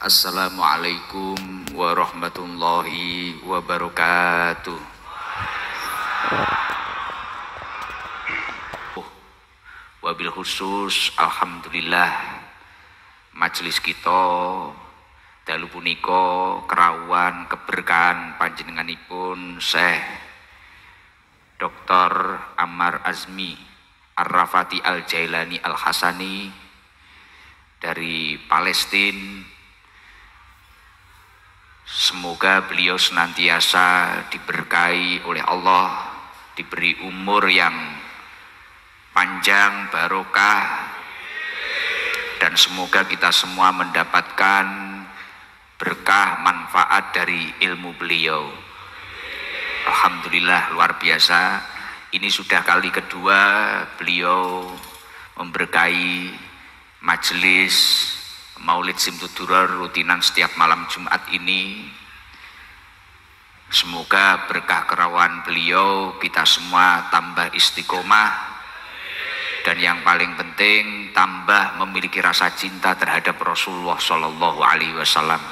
Assalamualaikum warahmatullahi wabarakatuh. Wabil khusus alhamdulillah majelis kita dalu punika kerawan keberkahan panjenenganipun Syekh Dr. Ammar Azmi Ar-Rafati Al-Jailani Al-Hasani dari Palestina. Semoga beliau senantiasa diberkahi oleh Allah, diberi umur yang panjang, barokah, dan semoga kita semua mendapatkan berkah manfaat dari ilmu beliau. Alhamdulillah, luar biasa. Ini sudah kali kedua beliau memberkahi majelis Maulid Simtudurar rutinan setiap malam Jumat ini. Semoga berkah kerawan beliau kita semua tambah istiqomah, dan yang paling penting tambah memiliki rasa cinta terhadap Rasulullah Shallallahu Alaihi Wasallam.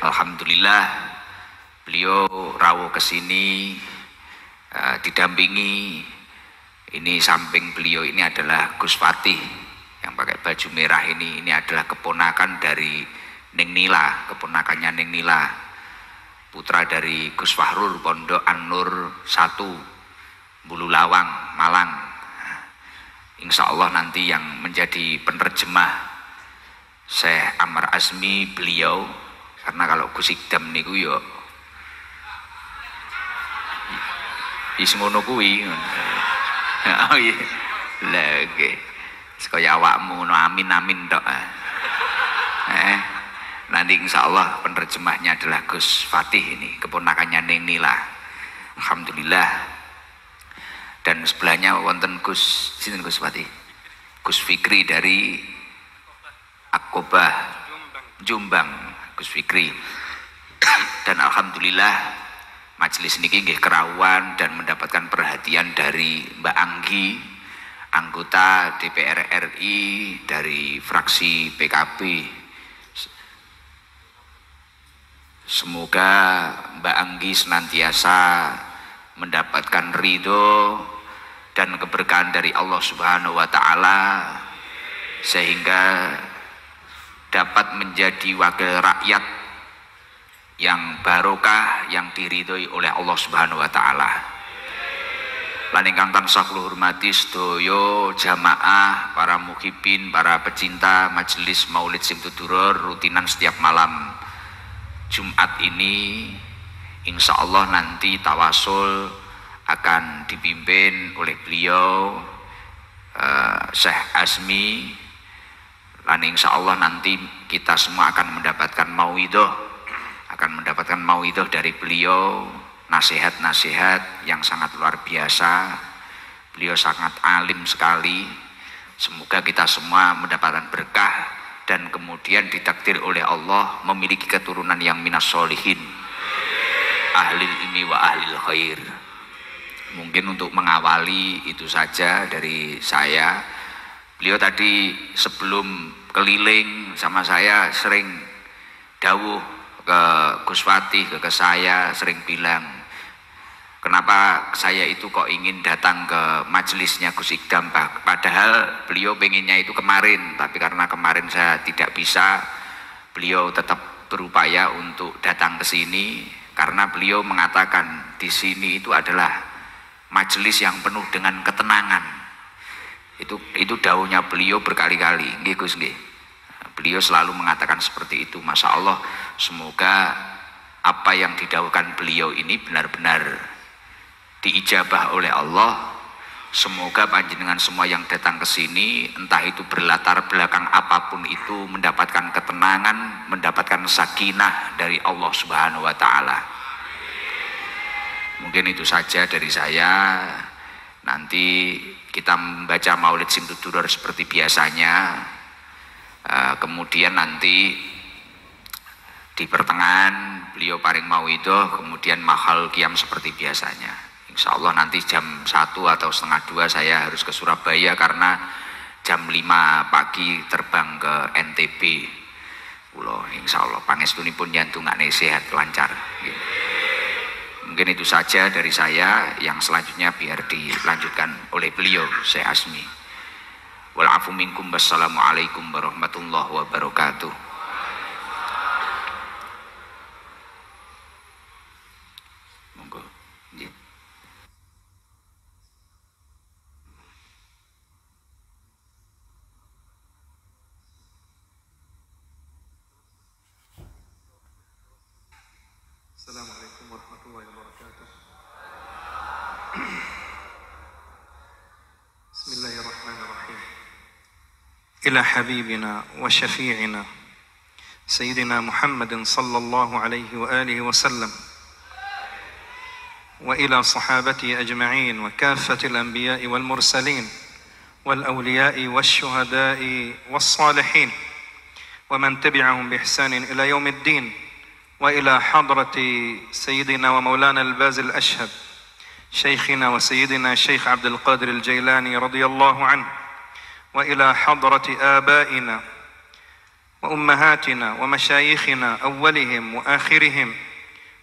Alhamdulillah beliau rawuh kesini didampingi. Ini samping beliau ini adalah Gus Fatih yang pakai baju merah ini adalah keponakan dari Ning Nila, keponakannya Ning Nila, putra dari Gus Fahrul Pondok An-Nur 1 Bulu Lawang Malang. Insya Allah nanti yang menjadi penerjemah Syekh Ammar Azmi beliau, karena kalau Gus Ikdam niku yo wis ngono kuwi. Oh iya. Lah nggih. Sekaya awakmu ngono, amin amin tok. Nanti insya Allah penerjemahnya adalah Gus Fatih ini, keponakannya Ning Nila. Alhamdulillah. Dan sebelahnya wonten Gus sinten Gus Fatih? Gus Fikri dari Akobah Jombang, Gus Fikri. Dan alhamdulillah majelis niki nggih kerawan dan mendapatkan perhatian dari Mbak Anggi, anggota DPR RI dari fraksi PKB. Semoga Mbak Anggi senantiasa mendapatkan ridho dan keberkahan dari Allah Subhanahu wa Ta'ala, sehingga dapat menjadi wakil rakyat yang barokah, yang diridhoi oleh Allah Subhanahu wa Ta'ala. Lan ingkang tansah kula hormati sedaya jamaah, para muhibin, para pecinta majelis Maulid Simtudurar rutinan setiap malam Jumat ini, insya Allah nanti tawasul akan dipimpin oleh beliau Syekh Azmi. Lan insya Allah nanti kita semua akan mendapatkan mauidhah dari beliau, nasihat-nasihat yang sangat luar biasa. Beliau sangat alim sekali. Semoga kita semua mendapatkan berkah dan kemudian ditakdir oleh Allah memiliki keturunan yang minas solihin, ahlil ilmi wa ahlil khair. Mungkin untuk mengawali itu saja dari saya. Beliau tadi sebelum keliling sama saya sering dawuh ke Gus Fatih, ke saya sering bilang, kenapa saya itu kok ingin datang ke majelisnya Gus Ikdam, padahal beliau pengennya itu kemarin, tapi karena kemarin saya tidak bisa, beliau tetap berupaya untuk datang ke sini, karena beliau mengatakan di sini itu adalah majelis yang penuh dengan ketenangan. Itu dawuhnya beliau berkali-kali, nggih Gus nggih. Beliau selalu mengatakan seperti itu. Masya Allah, semoga apa yang didawuhkan beliau ini benar-benar diijabah oleh Allah. Semoga panjenengan semua yang datang ke sini, entah itu berlatar belakang apapun itu, mendapatkan ketenangan, mendapatkan sakinah dari Allah Subhanahu wa Ta'ala. Mungkin itu saja dari saya. Nanti kita membaca Maulid Simtudurar seperti biasanya. Kemudian nanti di pertengahan beliau paring mauidhah, kemudian mahal qiyam seperti biasanya. Insya Allah nanti jam 1 atau setengah 2 saya harus ke Surabaya karena jam 5 pagi terbang ke NTB. insyaallah pangestunipun nyantungane sehat lancar. Mungkin itu saja dari saya, yang selanjutnya biar dilanjutkan oleh beliau Syekh Asmi. Wal afu minkum, wassalamualaikum warahmatullahi wabarakatuh. Monggo. Nggih. Assalamualaikum warahmatullahi wabarakatuh. Bismillahirrahmanirrahim. Ila habibina wa syafi'ina Sayyidina Muhammadin sallallahu alaihi wa alihi wa sallam wa ila sahabati ajma'in wa kaffatil anbiya'i wal mursalin wal awliya'i wash shuhada'i was salihin wa man tabi'ahum bi ihsanin ila yaumiddin. وإلى حضرة سيدنا ومولانا الباز الأشهب شيخنا وسيدنا الشيخ عبد القادر الجيلاني رضي الله عنه، وإلى حضرة آبائنا وأمهاتنا ومشايخنا أولهم وآخرهم،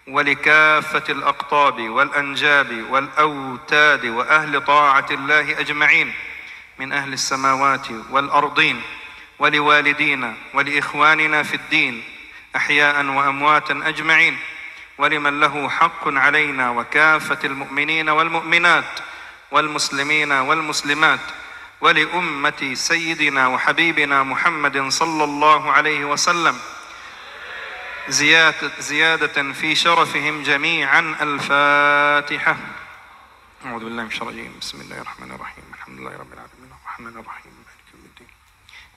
ولكافة الأقطاب والأنجاب والأوتاد وأهل طاعة الله أجمعين من أهل السماوات والأرضين، ولوالدينا ولإخواننا في الدين أحياء وأمواتا أجمعين، ولمن له حق علينا وكافة المؤمنين والمؤمنات والمسلمين والمسلمات، ولأمة سيدنا وحبيبنا محمد صلى الله عليه وسلم زيادة في شرفهم جميعا. الفاتحة. أعوذ بالله من الشيطان الرجيم. بسم الله الرحمن الرحيم. الحمد لله رب العالمين الرحمن الرحيم مالك يوم الدين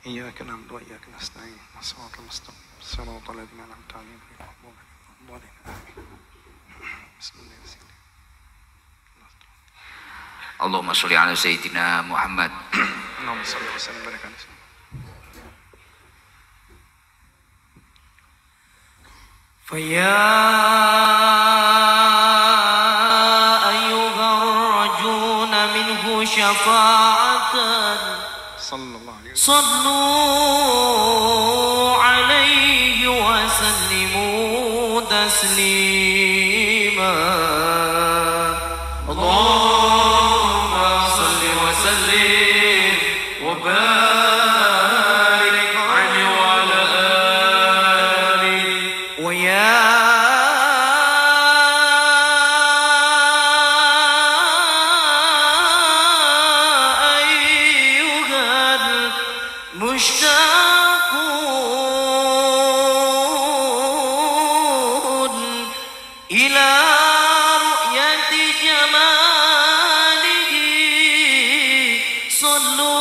إياك نعبد وإياك نستعين الصراط المستقيم صراط الذين أنعمت عليهم غير المغضوب عليهم ولا الضالين آمين. بسم الله الرحمن الرحيم. Allahumma sholli ala sayyidina Muhammad. اللهم صل وسلم وبارك على سيدنا فيا أيها الرجون منه شفاعة صلى الله عليه وسلم. صلوا عليه وسلموا تسليما. اللهم صل وسلم وبارك عليه وعلى آله. ويا أيها المشتاقون إلى رؤية جماله، صلوا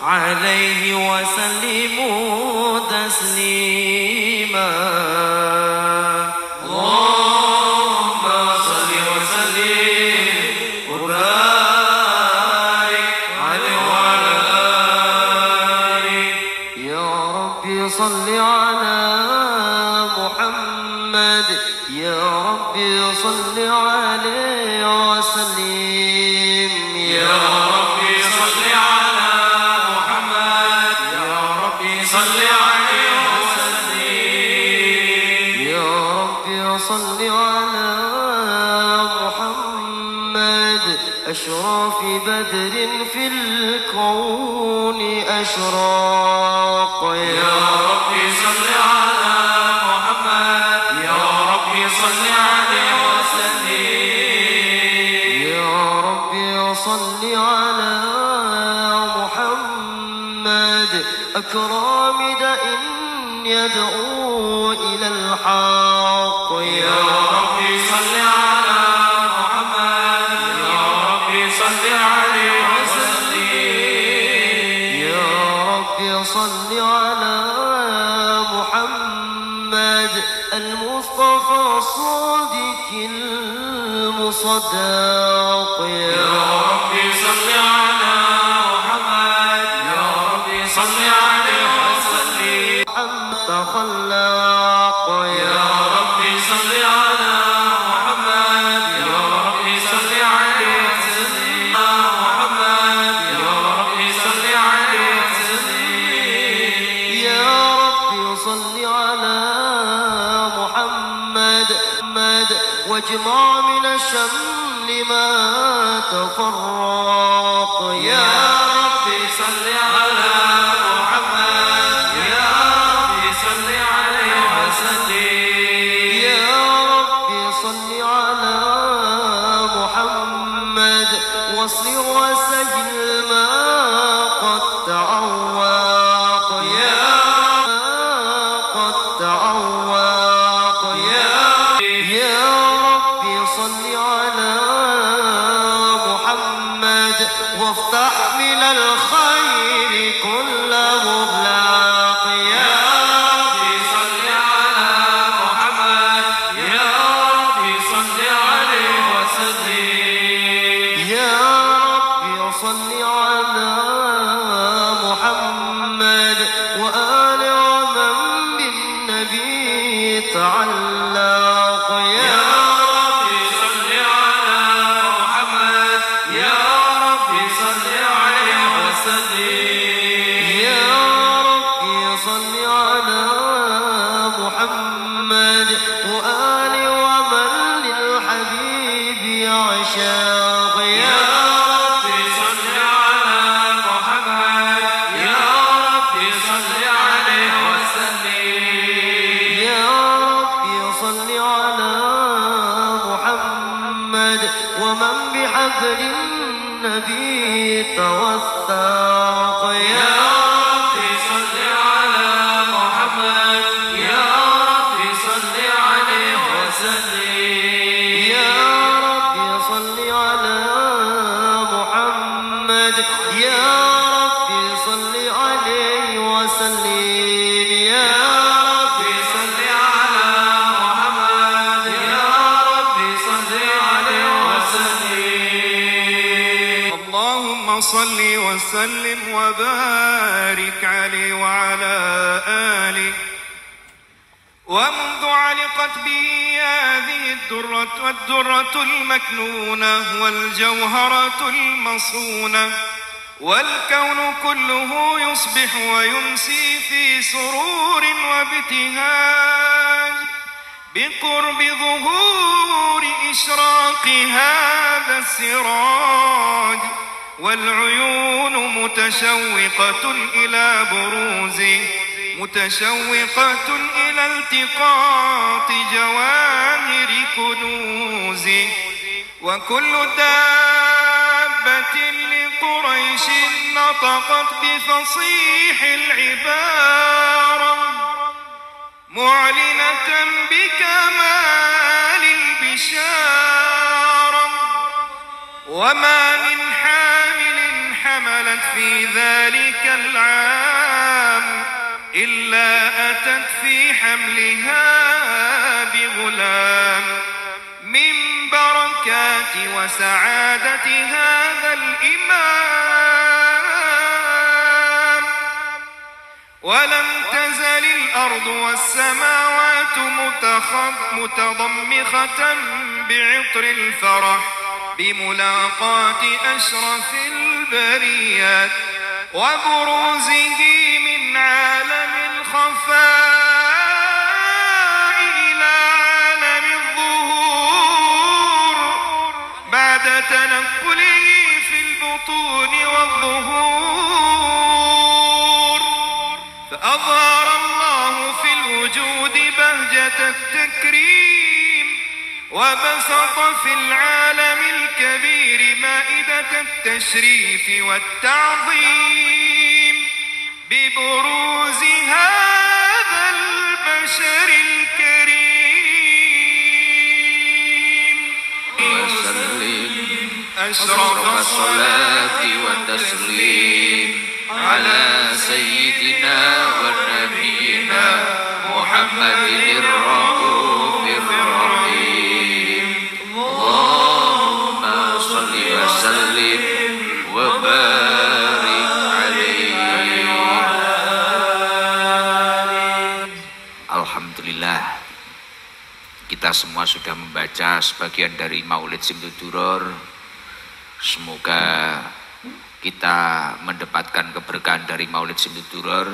عليه وسلموا تسليما. اللهم صل وسلم وبارك عليه وعلى آله. يا ربي صل على محمد، يا ربي صل عليه وسلم. يا ربي صل على محمد، يا ربي صل عليه وسلم. يا ربي صل على محمد أشرف بدر في الكون أشراق. يا ربي صل على محمد، يا ربي صل عليه وسلم. يا ربي صل على محمد أكرم داء يدعو إلى الحق. يا ربي صل على محمد، يا ربي صل عليه وسلم. يا ربي صل على محمد المصطفى الصادق المصدق. يا ربي صل على محمد، يا ربي صل عليه وسلم. محمد تخلق. يا ربي صل على محمد، يا ربي صل عليه وسلم. محمد يا ربي صل عليه وسلم. صل على محمد واجمع من الشمل ما تفرق يا ربي صل على محمد يا ربي صل عليه وسلم يا ربي صل على محمد واصل وسجل ما قد تعوق يا قد تعوق يا ربي صل على محمد وافتح من الخير كل مغلاق يا ربي صل على محمد يا ربي صل عليه وسلم يا ربي صل على محمد وآل ومن بالنبي تعلق يا ربي صل على محمد يا ربي صل عليه وسلم يا ربي صل على محمد وآل ومن للحبيب عشاق يا ربي صل على محمد يا ربي صل عليه وسلم يا ربي صل على محمد ومن بحبل النبي توثق يا ربي صل على محمد يا ربي صل عليه وسلم يا ربي صل على محمد يا ربي صل عليه وسلم يا ربي صل على محمد يا ربي صل عليه وسلم اللهم صل وسلم وبارك عليه وعلى آله ومنذ علقت به هذه الدرة المكنونة والجوهرة المصونة والكون كله يصبح ويمسي في سرور وابتهاج بقرب ظهور إشراق هذا السراج والعيون متشوقة إلى بروزه متشوقة إلى التقاط جواهر كنوزه وكل دابة لقريش نطقت بفصيح العبارة معلنة بكمال البشارة وما من حامل حملت في ذلك العام إلا أتت في حملها بغلام من بركات وسعادة هذا الإمام ولم تزل الأرض والسماوات متضمخة بعطر الفرح بملاقاة أشرف البريات وبروزه من عالم الخفاء إلى عالم الظهور بعد تنقله في البطون والظهور فأظهر الله في الوجود بهجة التكريم وبسط في العالم الكبير مائدة التشريف والتعظيم ببروز هذا البشر الكريم وسلم أشرف الصلاة والتسليم على سيدنا ونبينا محمد الرؤوف الرحيم اللهم صل وسلم وبارك عليه. Alhamdulillah, kita semua sudah membaca sebagian dari Maulid Simtuduror. Semoga kita mendapatkan keberkahan dari Maulid Simtuduror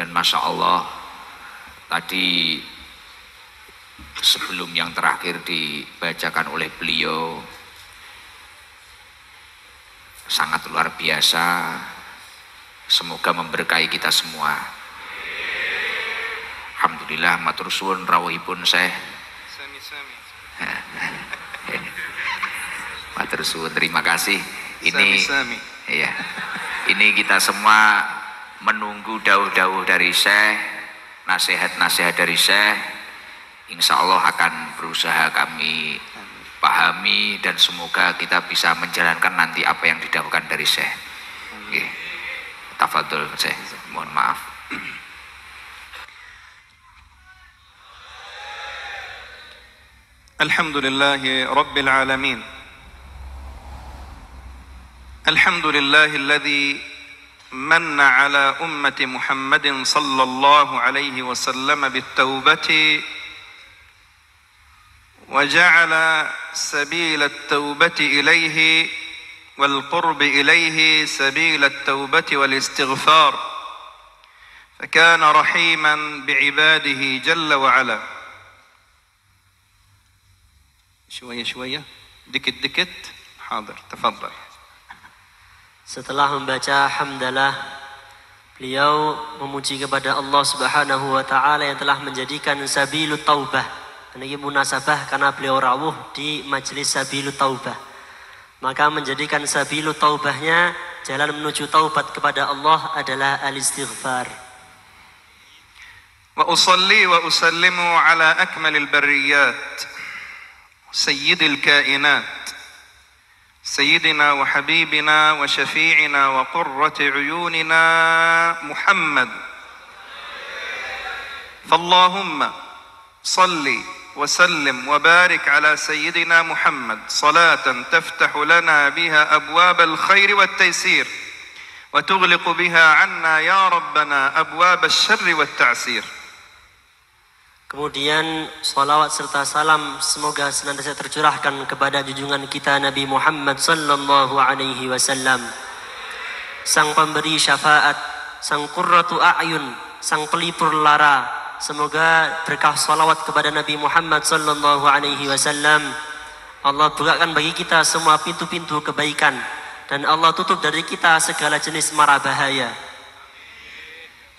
Dan Masya Allah, tadi sebelum yang terakhir dibacakan oleh beliau sangat luar biasa. Semoga memberkahi kita semua. Alhamdulillah, matur suwun rawuhipun Syekh. Sami-sami. Matur suwun, terima kasih. Ini Sami-sami. iya. Ini kita semua menunggu dawuh-dawuh dari Syekh, nasihat-nasihat dari Syekh. Insya Allah akan berusaha kami pahami dan semoga kita bisa menjalankan nanti apa yang didawuhkan dari Syekh. Nggih. Tafadhol Syekh, mohon maaf. الحمد لله رب العالمين. الحمد لله الذي من على أمة محمد صلى الله عليه وسلم بالتوبة وجعل سبيل التوبة إليه والقرب إليه سبيل التوبة والاستغفار، فكان رحيما بعباده جل وعلا. شوية دكت حاضر تفضل. Setelah membaca hamdalah, beliau memuji kepada Allah Subhanahu wa taala yang telah menjadikan sabilut taubah. Ini munasabah karena beliau rawuh di majelis sabilut taubah. Maka menjadikan sabilut taubahnya, jalan menuju taubat kepada Allah adalah al-istighfar. Wa usalli wa usallimu ala akmalil barriyat sayyidil kainat سيدنا وحبيبنا وشفيعنا وقرة عيوننا محمد. فاللهم صل وسلم وبارك على سيدنا محمد صلاة تفتح لنا بها أبواب الخير والتيسير وتغلق بها عنا يا ربنا أبواب الشر والتعسير. Kemudian salawat serta salam semoga senantiasa tercurahkan kepada junjungan kita Nabi Muhammad sallallahu alaihi wasallam, sang pemberi syafaat, sang qurratu a'yun, sang pelipur lara. Semoga berkah salawat kepada Nabi Muhammad sallallahu alaihi wasallam Allah bukakan bagi kita semua pintu-pintu kebaikan dan Allah tutup dari kita segala jenis mara bahaya.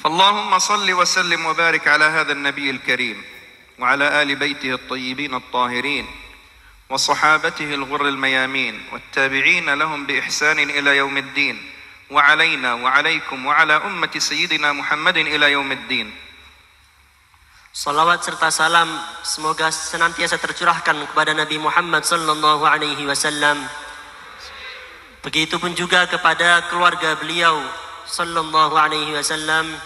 فاللهم صل وسلم وبارك على هذا النبي الكريم وعلى آل بيته الطيبين الطاهرين وصحابته الغر الميامين والتابعين لهم بإحسان إلى يوم الدين وعلينا وعليكم وعلى أمة سيدنا محمد إلى يوم الدين. Salawat serta salam semoga senantiasa tercurahkan kepada Nabi Muhammad sallallahu alaihi wasallam. Begitupun juga kepada keluarga beliau sallallahu alaihi wasallam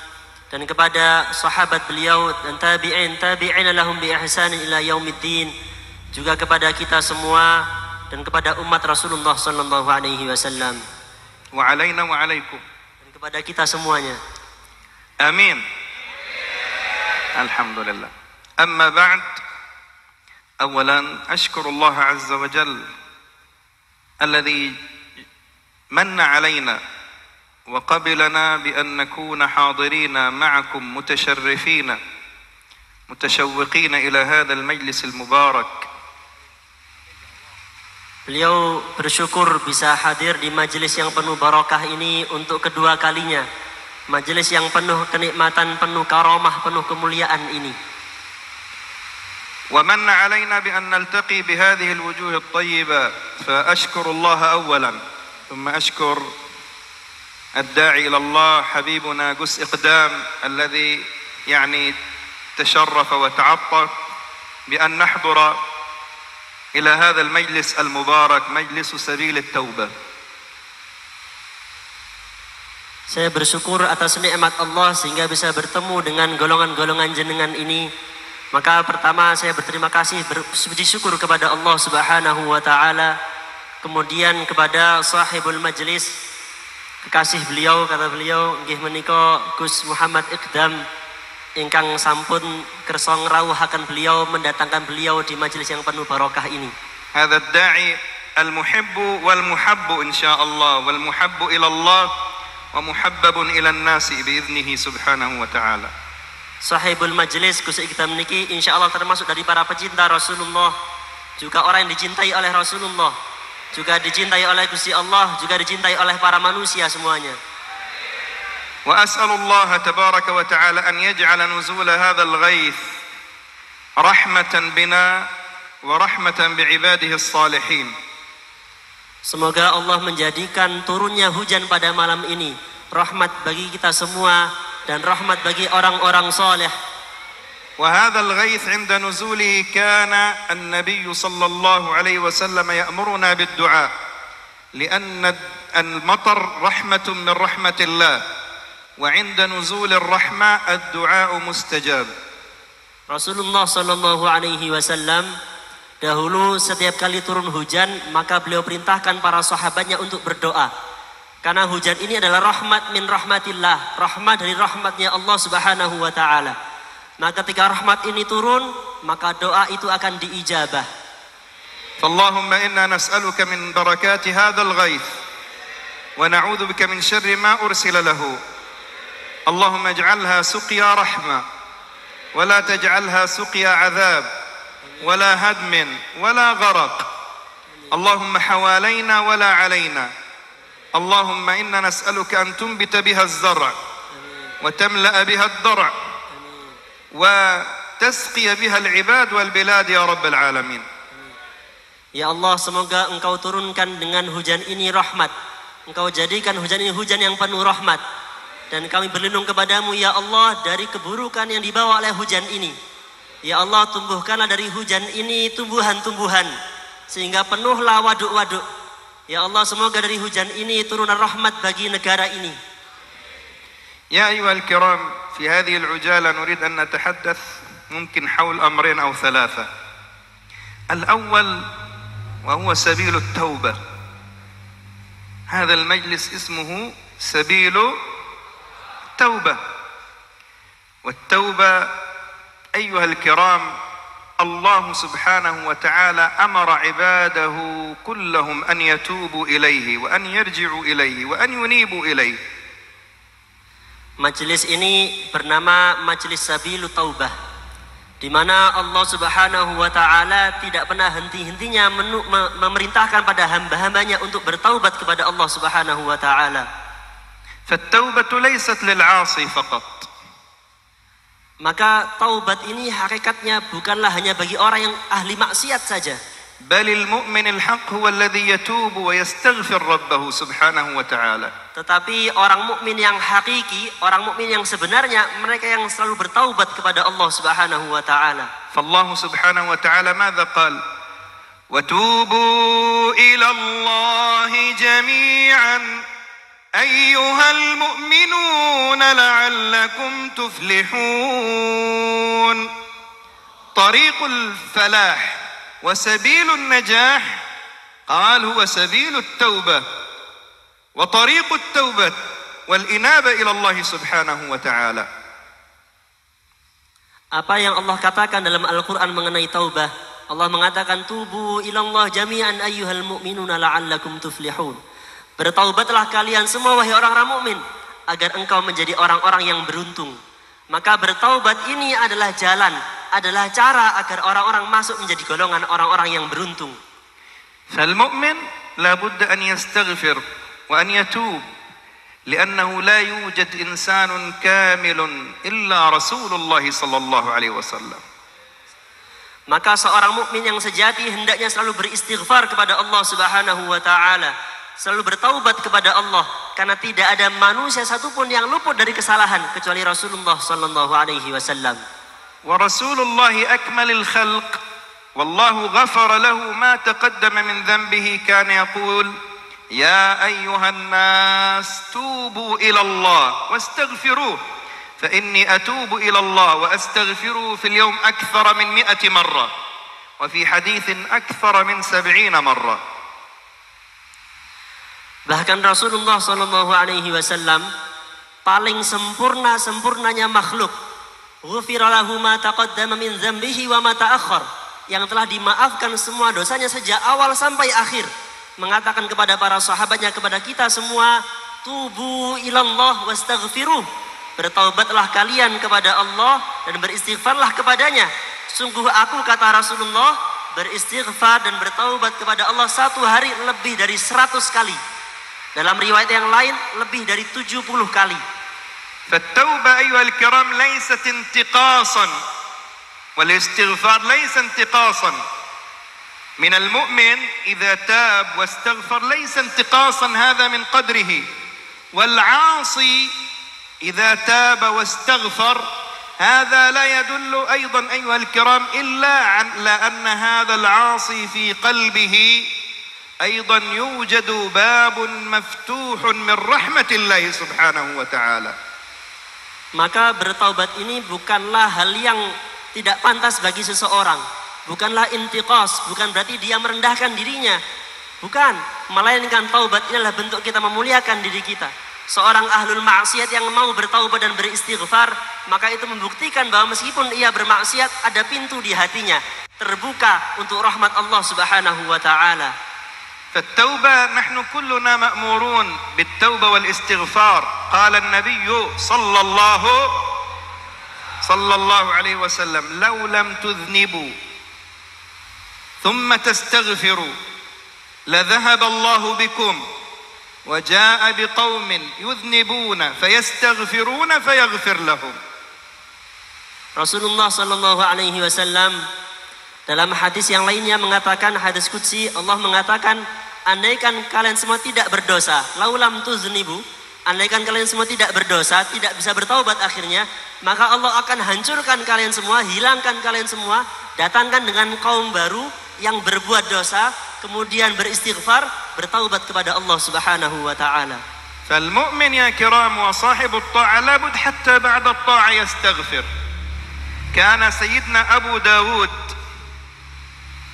dan kepada sahabat beliau dan tabi'in lahum bi ihsan ila yaumiddin, juga kepada kita semua dan kepada umat Rasulullah sallallahu alaihi wasallam. Wa alaina wa alaikum. Dan kepada kita semuanya. Amin. Alhamdulillah. Amma ba'd. Awalan ashkuru Allah azza wa jalla alladhi manna alaina وقبلنا بأن نكون حاضرين معكم متشرفين متشوقين إلى هذا المجلس المبارك. Beliau bersyukur bisa hadir di majelis yang penuh barakah ini untuk kedua kalinya. Majelis yang penuh kenikmatan, penuh karamah, penuh kemuliaan ini. ومن علينا بأن نلتقي بهذه الوجوه الطيبة فأشكر الله أولا ثم أشكر الداعي إلى الله حبيبنا قس إقدام الذي يعني تشرف وتعطر بأن نحضر إلى هذا المجلس المبارك مجلس سبيل التوبة. Saya bersyukur atas nikmat Allah sehingga bisa bertemu dengan golongan-golongan jenengan ini. Maka pertama saya berterima kasih, berpuji syukur kepada Allah Subhanahu wa taala. Kemudian kepada sahibul majlis, kekasih beliau, kata beliau nggih menika Gus Muhammad Iqdam ingkang sampun kersa ngrawuhaken beliau, mendatangkan beliau di majelis yang penuh barokah ini. هذا الداعي المحب والمحب إن شاء الله والمحب إلى الله ومحبب إلى الناس بإذنه سبحانه وتعالى. Sahibul majlis kusik kita meniki insyaallah termasuk dari para pecinta Rasulullah, juga orang yang dicintai oleh Rasulullah, juga dicintai oleh Gusti Allah, juga dicintai oleh para manusia semuanya. وأسأل الله تبارك وتعالى أن يجعل نزول هذا الغيث رحمة بنا ورحمة بعباده الصالحين. Semoga Allah menjadikan turunnya hujan pada malam ini rahmat bagi kita semua dan rahmat bagi orang-orang saleh. وهذا الغيث عند نزوله كان النبي صلى الله عليه وسلم يأمرنا بالدعاء لأن المطر رحمة من رحمة الله وعند نزول الرحمة الدعاء مستجاب. Rasulullah sallallahu alaihi wasallam dahulu setiap kali turun hujan maka beliau perintahkan para sahabatnya untuk berdoa. Karena hujan ini adalah rahmat min rahmatillah, rahmat dari rahmatnya Allah Subhanahu wa taala. Nah, ketika rahmat ini turun, maka doa itu akan diijabah. Fallahumma inna nas'aluka min barakati hadzal ghaith wa na'udzu bika min syarri ma ursila lahu. Allahumma ij'alha suqya rahmah wa la taj'alha suqya 'adzab wa la hadmin wa la gharaq. Allahumma hawalaina wa la 'alaina. اللهم إنا نسألك أن تنبت بها الزرع وتملأ بها الضرع وتسقي بها العباد والبلاد يا رب العالمين. Ya Allah, semoga Engkau turunkan dengan hujan ini rahmat. Engkau jadikan hujan ini hujan yang penuh rahmat. Dan kami berlindung kepadamu ya Allah dari keburukan yang dibawa oleh hujan ini. Ya Allah, tumbuhkanlah dari hujan ini tumbuhan-tumbuhan sehingga penuhlah waduk-waduk. Ya Allah, semoga dari hujan ini turun rahmat bagi negara ini. يا أيها الكرام في هذه العجالة نريد أن نتحدث ممكن حول أمرين أو ثلاثة. الأول وهو سبيل التوبة. هذا المجلس اسمه سبيل التوبة. والتوبة أيها الكرام الله سبحانه وتعالى أمر عباده كلهم أن يتوبوا إليه وأن يرجعوا إليه وأن ينيبوا إليه. Majelis ini bernama Majelis Sabilut Taubah, di mana Allah Subhanahu wa taala tidak pernah henti-hentinya memerintahkan pada hamba-hambanya untuk bertaubat kepada Allah Subhanahu wa taala. فالتوبة ليست للعاصي فقط. Maka taubat ini hakikatnya bukanlah hanya bagi orang yang ahli maksiat saja. بل المؤمن الحق هو الذي يتوب ويستغفر ربه سبحانه وتعالى. Tetapi orang mukmin yang hakiki, orang mukmin yang sebenarnya, mereka yang selalu bertaubat kepada Allah Subhanahu wa taala. فالله سبحانه وتعالى ماذا قال؟ وتوبوا إلى الله جميعا أيها المؤمنون لعلكم تفلحون. طريق الفلاح وسبيل النجاح قال هو سبيل التوبة وطريق التوبة والإنابة إلى الله سبحانه وتعالى. Apa yang Allah katakan dalam Al-Quran mengenai taubah? Allah mengatakan tubu ilallah jami'an ayyuhal mu'minuna la'allakum tuflihun. Bertaubatlah kalian semua wahai orang-orang mukmin agar engkau menjadi orang-orang yang beruntung. Maka bertaubat ini adalah jalan, adalah cara agar orang-orang masuk menjadi golongan orang-orang yang beruntung. فالمؤمن لابد أن يستغفر وأن يتوب لأنه لا يوجد إنسان كامل إلا رسول الله صلى الله عليه وسلم. Maka seorang mukmin yang sejati hendaknya selalu beristighfar kepada Allah Subhanahu wa taala, selalu bertaubat kepada Allah, karena tidak ada manusia satupun yang luput dari kesalahan kecuali Rasulullah sallallahu alaihi wasallam. ورسول الله أكمل الخلق والله غفر له ما تقدم من ذنبه كان يقول يا أيها الناس توبوا إلى الله واستغفروه فإني أتوب إلى الله وأستغفره في اليوم أكثر من 100 مرة وفي حديث أكثر من 70 مرة. Bahkan Rasulullah sallallahu alaihi wasallam paling sempurnanya makhluk. Ghufira lahu ma taqaddama min dzambihi wa ma ta'akhkhar, yang telah dimaafkan semua dosanya sejak awal sampai akhir. Mengatakan kepada para sahabatnya, kepada kita semua, tubu ilallah wastaghfiruh. Bertaubatlah kalian kepada Allah dan beristighfarlah kepadanya. Sungguh aku, kata Rasulullah, beristighfar dan bertaubat kepada Allah satu hari lebih dari 100 kali. Dalam riwayat yang lain lebih dari 70 kali. فالتوبة أيها الكرام ليست انتقاصا والاستغفار ليس انتقاصا من المؤمن إذا تاب واستغفر ليس انتقاصا هذا من قدره والعاصي إذا تاب واستغفر هذا لا يدل أيضا أيها الكرام إلا على أن هذا العاصي في قلبه أيضا يوجد باب مفتوح من رحمة الله سبحانه وتعالى. Maka bertaubat ini bukanlah hal yang tidak pantas bagi seseorang. Bukanlah intiqas, bukan berarti dia merendahkan dirinya. Bukan, melainkan taubat ini adalah bentuk kita memuliakan diri kita. Seorang ahlul maksiat yang mau bertaubat dan beristighfar, maka itu membuktikan bahwa meskipun ia bermaksiat, ada pintu di hatinya terbuka untuk rahmat Allah Subhanahu wa taala. فالتوبة نحن كلنا مأمورون بالتوبة والاستغفار. قال النبي صلى الله عليه وسلم لو لم تذنبوا ثم تستغفروا لذهب الله بكم وجاء بقوم يذنبون فيستغفرون فيغفر لهم. Rasulullah sallallahu alaihi wasallam dalam hadis yang lainnya mengatakan, hadis qudsi, Allah mengatakan, andaikan kalian semua tidak berdosa, laulam tuznibu, andaikan kalian semua tidak berdosa, tidak bisa bertaubat akhirnya, maka Allah akan hancurkan kalian semua, hilangkan kalian semua, datangkan dengan kaum baru yang berbuat dosa, kemudian beristighfar, bertaubat kepada Allah Subhanahu wa taala. فالمؤمن يا كرام وصاحب الطاعة لابد حتى بعد الطاعة يستغفر. كان سيدنا أبو داود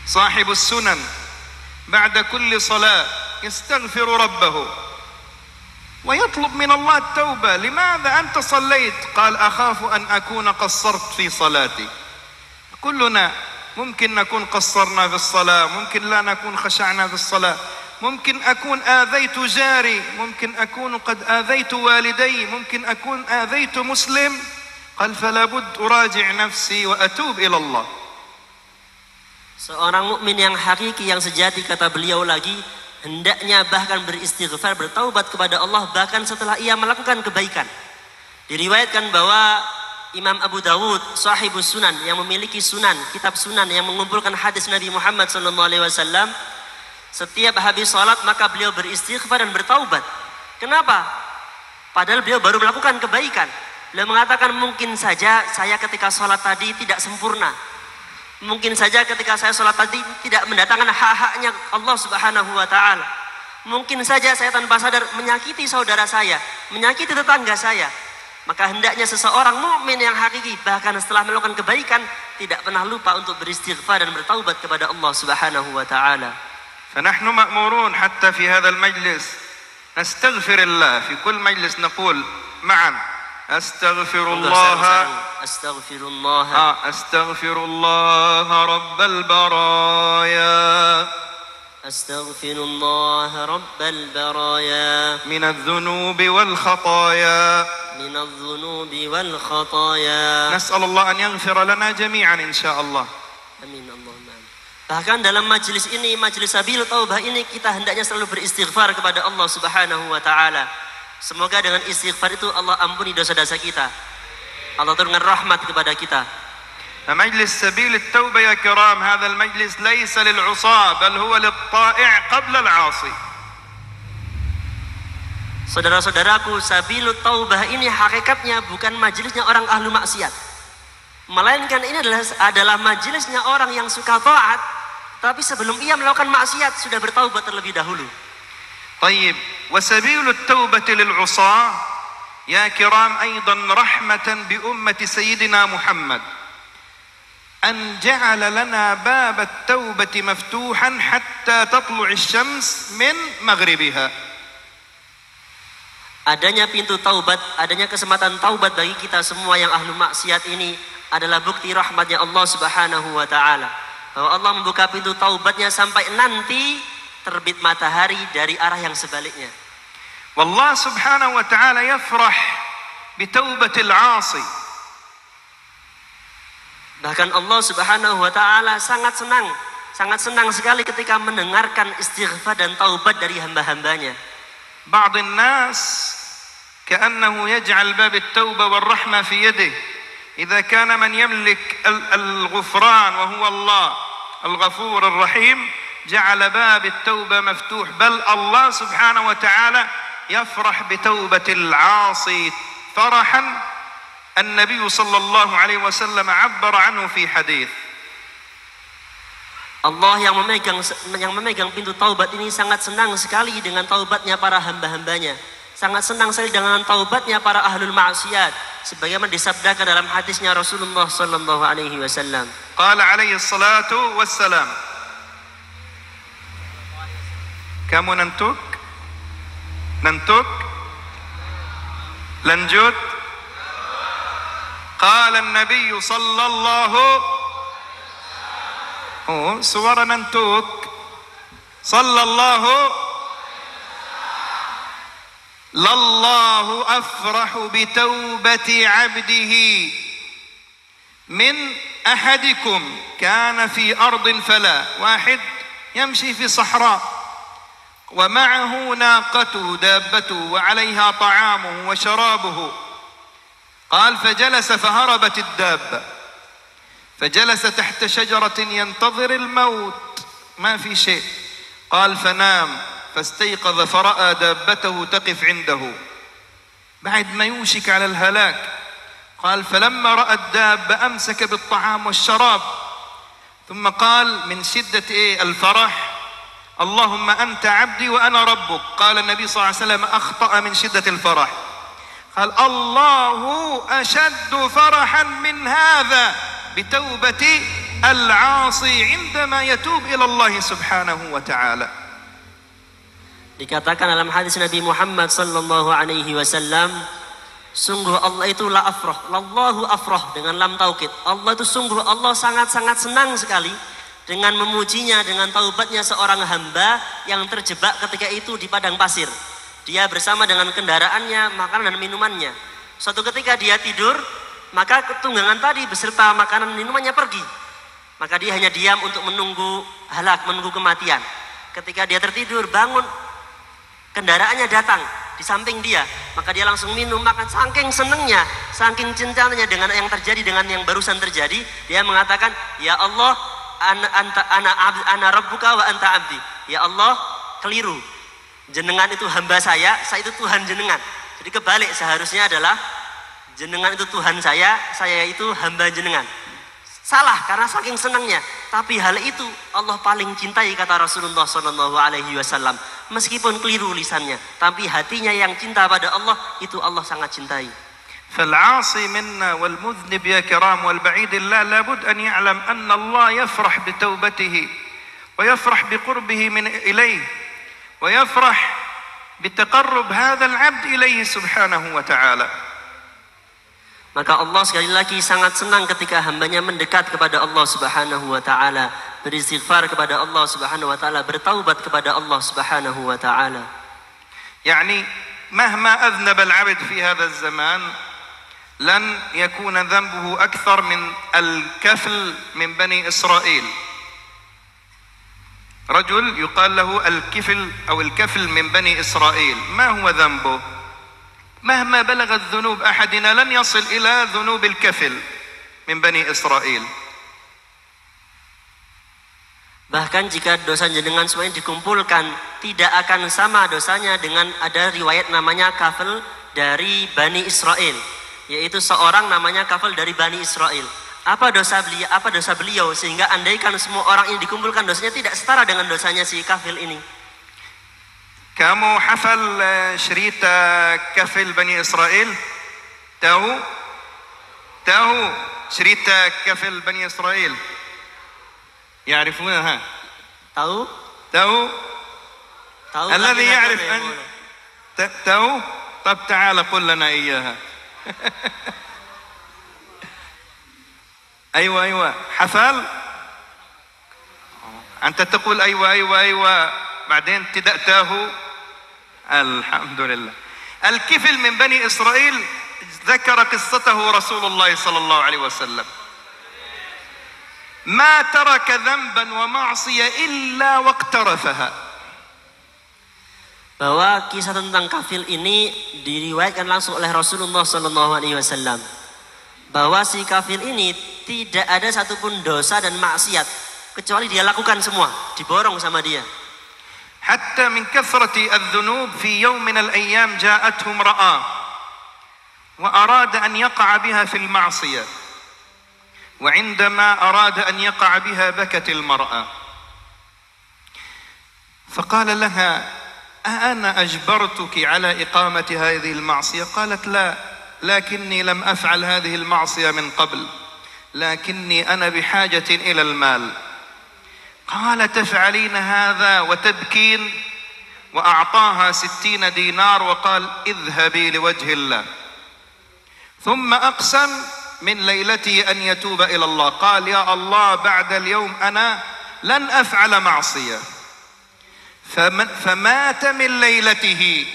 صاحب السنن بعد كل صلاة يستغفر ربه ويطلب من الله التوبة. لماذا أنت صليت؟ قال أخاف أن أكون قصرت في صلاتي. كلنا ممكن نكون قصرنا في الصلاة، ممكن لا نكون خشعنا في الصلاة، ممكن أكون آذيت جاري، ممكن أكون قد آذيت والدي، ممكن أكون آذيت مسلم. قال فلا بد أراجع نفسي وأتوب إلى الله. Seorang mukmin yang hakiki, yang sejati, kata beliau lagi, hendaknya bahkan beristighfar, bertaubat kepada Allah bahkan setelah ia melakukan kebaikan. Diriwayatkan bahwa Imam Abu Dawud, sahibus sunan, yang memiliki sunan, kitab sunan yang mengumpulkan hadis Nabi Muhammad SAW, setiap habis salat maka beliau beristighfar dan bertaubat. Kenapa? Padahal beliau baru melakukan kebaikan. Beliau mengatakan, mungkin saja saya ketika salat tadi tidak sempurna. Mungkin saja ketika saya sholat tadi tidak mendatangkan hak-haknya Allah Subhanahu wa taala. Mungkin saja saya tanpa sadar menyakiti saudara saya, menyakiti tetangga saya. Maka hendaknya seseorang mukmin yang hakiki bahkan setelah melakukan kebaikan tidak pernah lupa untuk beristighfar dan bertaubat kepada Allah Subhanahu wa taala. فنحن مأمورون حتى في هذا المجلس نستغفر الله في كل مجلس نقول معا أستغفر الله أستغفر الله رب البرايا أستغفر الله رب البرايا من الذنوب والخطايا من الذنوب والخطايا. نسأل الله أن يغفر لنا جميعا إن شاء الله. Amin Allahumma. Bahkan dalam majelis ini, majelis Sabil Taubah ini, kita hendaknya selalu beristighfar kepada Allah Subhanahu wa taala. Semoga dengan istighfar itu Allah ampuni dosa-dosa kita. Allah turunkan rahmat kepada kita. فمجلس سبيل التوبة يا كرام هذا المجلس ليس للعصاة بل هو للطائع قبل العاصي. Saudara-saudaraku, Sabilut Taubah ini hakikatnya bukan majelisnya orang ahlu maksiat, melainkan ini adalah majelisnya orang yang suka taat, tapi sebelum ia melakukan maksiat sudah bertaubat terlebih dahulu. طيب وسبيل التوبة للعصاة يا كرام أيضا رحمة بأمة سيدنا محمد أن جعل لنا باب التوبة مفتوحا حتى تطلع الشمس من مغربها. Adanya pintu taubat, adanya kesempatan taubat bagi kita semua yang ahlu maksiat ini adalah bukti rahmatnya Allah Subhanahu wa taala. Bahwa Allah membuka pintu taubatnya sampai nanti terbit matahari dari arah yang sebaliknya. والله سبحانه وتعالى يفرح بتوبة العاصي. Bahkan Allah Subhanahu wa taala sangat senang sekali ketika mendengarkan istighfar dan taubat dari hamba-hambanya. بعض الناس كأنه يجعل باب التوبة والرحمة في يده. إذا كان من يملك الغفران وهو الله الغفور الرحيم جعل باب التوبة مفتوح، بل الله سبحانه وتعالى يفرح بتوبة العاصي فرحا النبي صلى الله عليه وسلم عبر عنه في حديث. Allah yang memegang pintu taubat ini sangat senang sekali dengan taubatnya para hamba-hambanya. Sangat senang sekali dengan taubatnya para ahlul maksiat, sebagaimana disabdakan dalam hadisnya Rasulullah sallallahu alaihi wasallam. Qala alaihi salatu wassalam. Kamu nantuk? Lanjut. Qala an-nabiy sallallahu suara nantuk. Sallallahu Lallahu afrahu bitawbati abdihi min ahadikum kana fi ardin fala. Wahid yamshi fi sahra wa ma'ahu naqatuhu dabbatuhu wa 'alayha ta'amuhu wa sharabuhu. قال فجلس فهربت الدابة فجلس تحت شجرة ينتظر الموت ما في شيء. قال فنام فاستيقظ فرأى دابته تقف عنده بعد ما يوشك على الهلاك. قال فلما رأى الدابة أمسك بالطعام والشراب ثم قال من شدة الفرح اللهم أنت عبدي وأنا ربك. قال النبي صلى الله عليه وسلم أخطأ من شدة الفرح. قال الله أشد فرحا من هذا بتوبة العاصي عندما يتوب إلى الله سبحانه وتعالى. Dikatakan dalam hadis Nabi Muhammad sallallahu alaihi wasallam, sungguh Allah itu la afrah, lallahu afrah dengan lam taukid. Allah itu sungguh Allah sangat-sangat senang sekali dengan memujinya, dengan taubatnya seorang hamba yang terjebak ketika itu di padang pasir. Dia bersama dengan kendaraannya, makanan dan minumannya. Suatu ketika dia tidur, maka ketunggangan tadi beserta makanan dan minumannya pergi. Maka dia hanya diam untuk menunggu halak, menunggu kematian. Ketika dia tertidur, bangun, kendaraannya datang di samping dia, maka dia langsung minum, makan. Saking senangnya, saking cintanya dengan yang terjadi, dengan yang barusan terjadi, dia mengatakan, ya Allah, ana rabbuka wa anta abdi. Ya Allah, keliru, jenengan itu hamba saya itu Tuhan jenengan. Jadi kebalik, seharusnya adalah jenengan itu Tuhan saya itu hamba jenengan. Salah karena saking senangnya. Tapi hal itu Allah paling cintai, kata Rasulullah sallallahu alaihi wasallam. Meskipun keliru lisannya, tapi hatinya yang cinta pada Allah, itu Allah sangat cintai. فالعاصي منا والمذنب يا كرام والبعيد الله لابد أن يعلم أن الله يفرح بتوبته ويفرح بقربه من إليه ويفرح بتقرب هذا العبد إليه سبحانه وتعالى. Maka Allah sekali lagi sangat senang ketika hambanya mendekat kepada Allah subhanahu wa ta'ala, beristighfar kepada Allah subhanahu wa ta'ala, bertaubat kepada Allah subhanahu wa ta'ala. يعني مهما أذنب العبد في هذا الزمان لن يكون ذنبه أكثر من الكفل من بني إسرائيل. رجل يقال له الكفل من بني إسرائيل. ما هو ذنبه؟ مهما بلغت ذنوب أحدنا لن يصل إلى ذنوب الكفل من بني إسرائيل. Bahkan jika dosa jenengan semuanya dikumpulkan, tidak akan sama dosanya dengan ada riwayat namanya kafil dari Bani Israel, yaitu seorang namanya kafil dari Bani Israel. Apa dosa beliau sehingga andaikan semua orang ini dikumpulkan, dosanya tidak setara dengan dosanya si kafil ini. Kamu hafal cerita kafil Bani Israel? Tahu cerita kafil Bani Israel? يعرفونها؟ tahu الذي يعرف أن tahu طب تعال قل لنا إياها. أيوة حفل أنت تقول أيوة بعدين تاهو الحمد لله. الكفل من بني إسرائيل ذكر قصته رسول الله صلى الله عليه وسلم. ما ترك ذنبا ومعصية إلا واقترفها. Bahwa kisah tentang kafil ini diriwayatkan langsung oleh Rasulullah Sallallahu Alaihi Wasallam. Bahwa si kafil ini tidak ada satupun dosa dan maksiat kecuali dia lakukan semua, diborong sama dia. حتى من كثرة الذنوب في يوم من الأيام جاءته امرأة وأراد أن يقع بها في المعصية، وعندما أراد أن يقع بها بكت المرأة فقال لها: أنا أجبرتك على إقامة هذه المعصية؟ قالت: لا، لكني لم أفعل هذه المعصية من قبل، لكني أنا بحاجة إلى المال. قال: تفعلين هذا وتبكين؟ وأعطاها 60 دينار وقال: اذهبي لوجه الله. ثم أقسم من ليلته أن يتوب إلى الله. قال: يا الله، بعد اليوم أنا لن أفعل معصية. فمات من ليلته،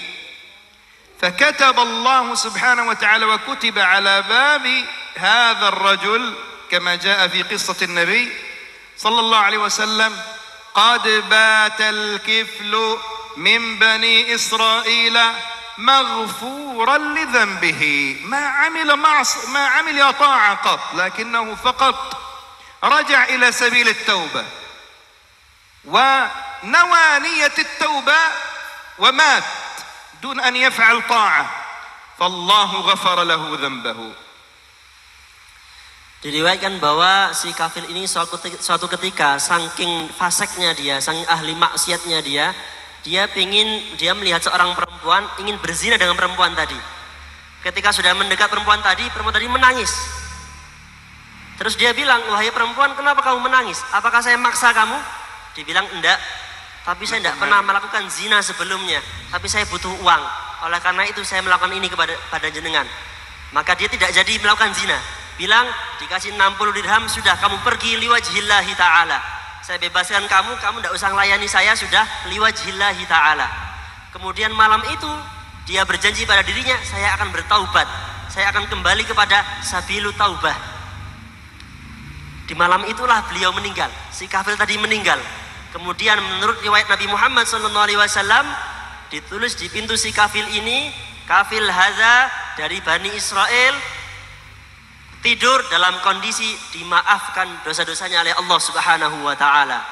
فكتب الله سبحانه وتعالى وكتب على باب هذا الرجل كما جاء في قصة النبي صلى الله عليه وسلم: قد بات الكفل من بني إسرائيل مغفورا لذنبه، ما عمل طاعة قط، لكنه فقط رجع إلى سبيل التوبة ونوى نية التوبة ومات دون أن يفعل طاعة، فالله غفر له ذنبه. Diriwayatkan bahwa si kafir ini suatu ketika saking faseknya dia, saking ahli maksiatnya dia melihat seorang perempuan ingin berzina dengan perempuan tadi. Ketika sudah mendekat perempuan tadi menangis. Terus dia bilang, "Wahai perempuan, kenapa kamu menangis? Apakah saya maksa kamu?" Dibilang, "Enggak, tapi saya tidak pernah melakukan zina sebelumnya, tapi saya butuh uang. Oleh karena itu saya melakukan ini pada jenengan." Maka dia tidak jadi melakukan zina. Bilang, dikasih 60 dirham, sudah kamu pergi liwajhillahi ta'ala. Saya bebaskan kamu tidak usah melayani saya, sudah liwajhillahi ta'ala. Kemudian malam itu dia berjanji pada dirinya, saya akan bertaubat, saya akan kembali kepada sabilu taubah. Di malam itulah beliau meninggal, si kafir tadi meninggal. Kemudian menurut riwayat Nabi Muhammad SAW ditulis di pintu si kafil ini, kafil hadza dari Bani Israel, tidur dalam kondisi dimaafkan dosa-dosanya oleh Allah Subhanahu wa Ta'ala.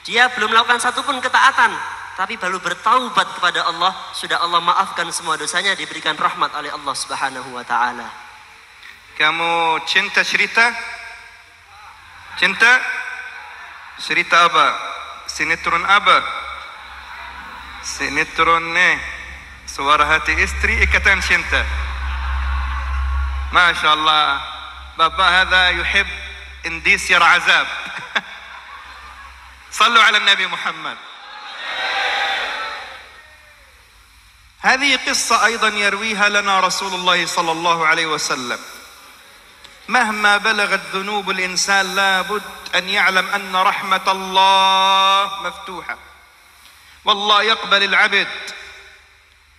Dia belum melakukan satupun ketaatan, tapi baru bertaubat kepada Allah, sudah Allah maafkan semua dosanya, diberikan rahmat oleh Allah Subhanahu wa Ta'ala. Kamu cinta cerita? Cinta? Cerita apa? Sinetron apa? Sinetron Suara Hati Istri, Ikatan Cinta. ما شاء الله، بابا هذا يحب انديسير عذاب. صلوا على النبي محمد. هذه قصة أيضا يرويها لنا رسول الله صلى الله عليه وسلم. مهما بلغت ذنوب الإنسان لابد أن يعلم أن رحمة الله مفتوحة، والله يقبل العبد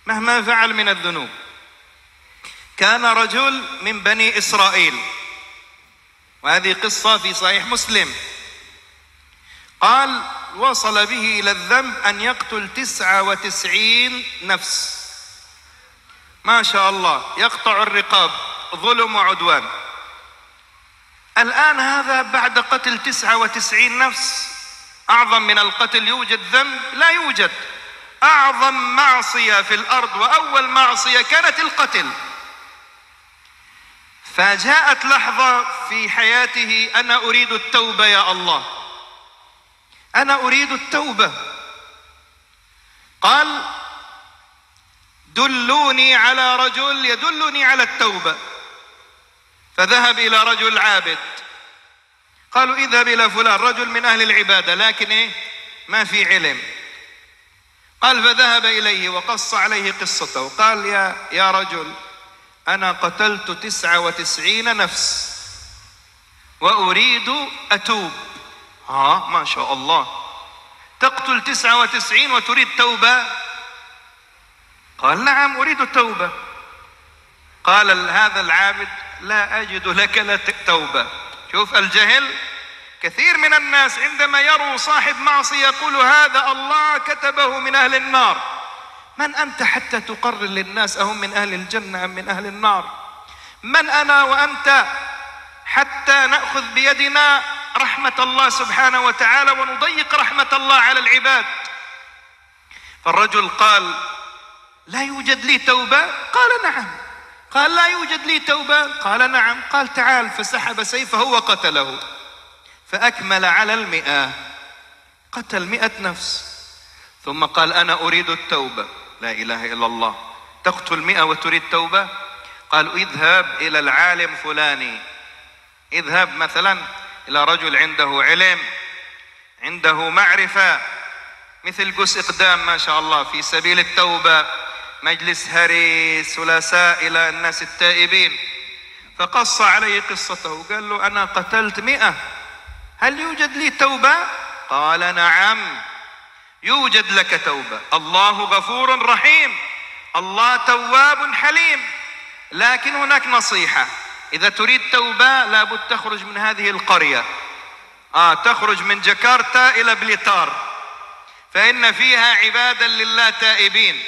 مهما فعل من الذنوب. كان رجل من بني إسرائيل، وهذه قصة في صحيح مسلم، قال: وصل به إلى الذنب أن يقتل 99 نفس، ما شاء الله، يقطع الرقاب، ظلم وعدوان. الآن هذا بعد قتل 99 نفس، أعظم من القتل يوجد ذنب؟ لا يوجد. أعظم معصية في الأرض وأول معصية كانت القتل. فجاءت لحظة في حياته: أنا أريد التوبة يا الله، أنا أريد التوبة. قال: دلوني على رجل يدلني على التوبة. فذهب إلى رجل عابد، قالوا: اذهب إلى فلان، رجل من أهل العبادة لكن ما في علم. قال: فذهب إليه وقص عليه قصته، قال: يا رجل، أنا قتلت 99 نفس وأريد أتوب. ما شاء الله، تقتل 99 وتريد توبة؟ قال نعم أريد التوبة. قال هذا العابد لا أجد لك توبة. شوف الجهل، كثير من الناس عندما يروا صاحب معصية يقول هذا الله كتبه من أهل النار. من أنت حتى تقرر للناس أهم من أهل الجنة أم من أهل النار؟ من أنا وأنت حتى نأخذ بيدنا رحمة الله سبحانه وتعالى ونضيق رحمة الله على العباد؟ فالرجل قال لا يوجد لي توبة؟ قال نعم. قال لا يوجد لي توبة؟ قال نعم. قال تعال، فسحب سيفه وقتله، فأكمل على 100، قتل 100 نفس. ثم قال أنا أريد التوبة. لا إله إلا الله، تقتل 100 وتريد توبة؟ قالوا اذهب إلى العالم فلاني، اذهب مثلا إلى رجل عنده علم، عنده معرفة، مثل قس إقدام ما شاء الله في سبيل التوبة، مجلس هري ثلاثاء إلى الناس التائبين. فقص عليه قصته، قال له أنا قتلت 100، هل يوجد لي توبة؟ قال نعم يوجد لك توبة، الله غفور رحيم، الله تواب حليم، لكن هناك نصيحة، إذا تريد توبة لابد تخرج من هذه القرية، تخرج من جاكرتا إلى بليتار، فإن فيها عبادا لله تائبين،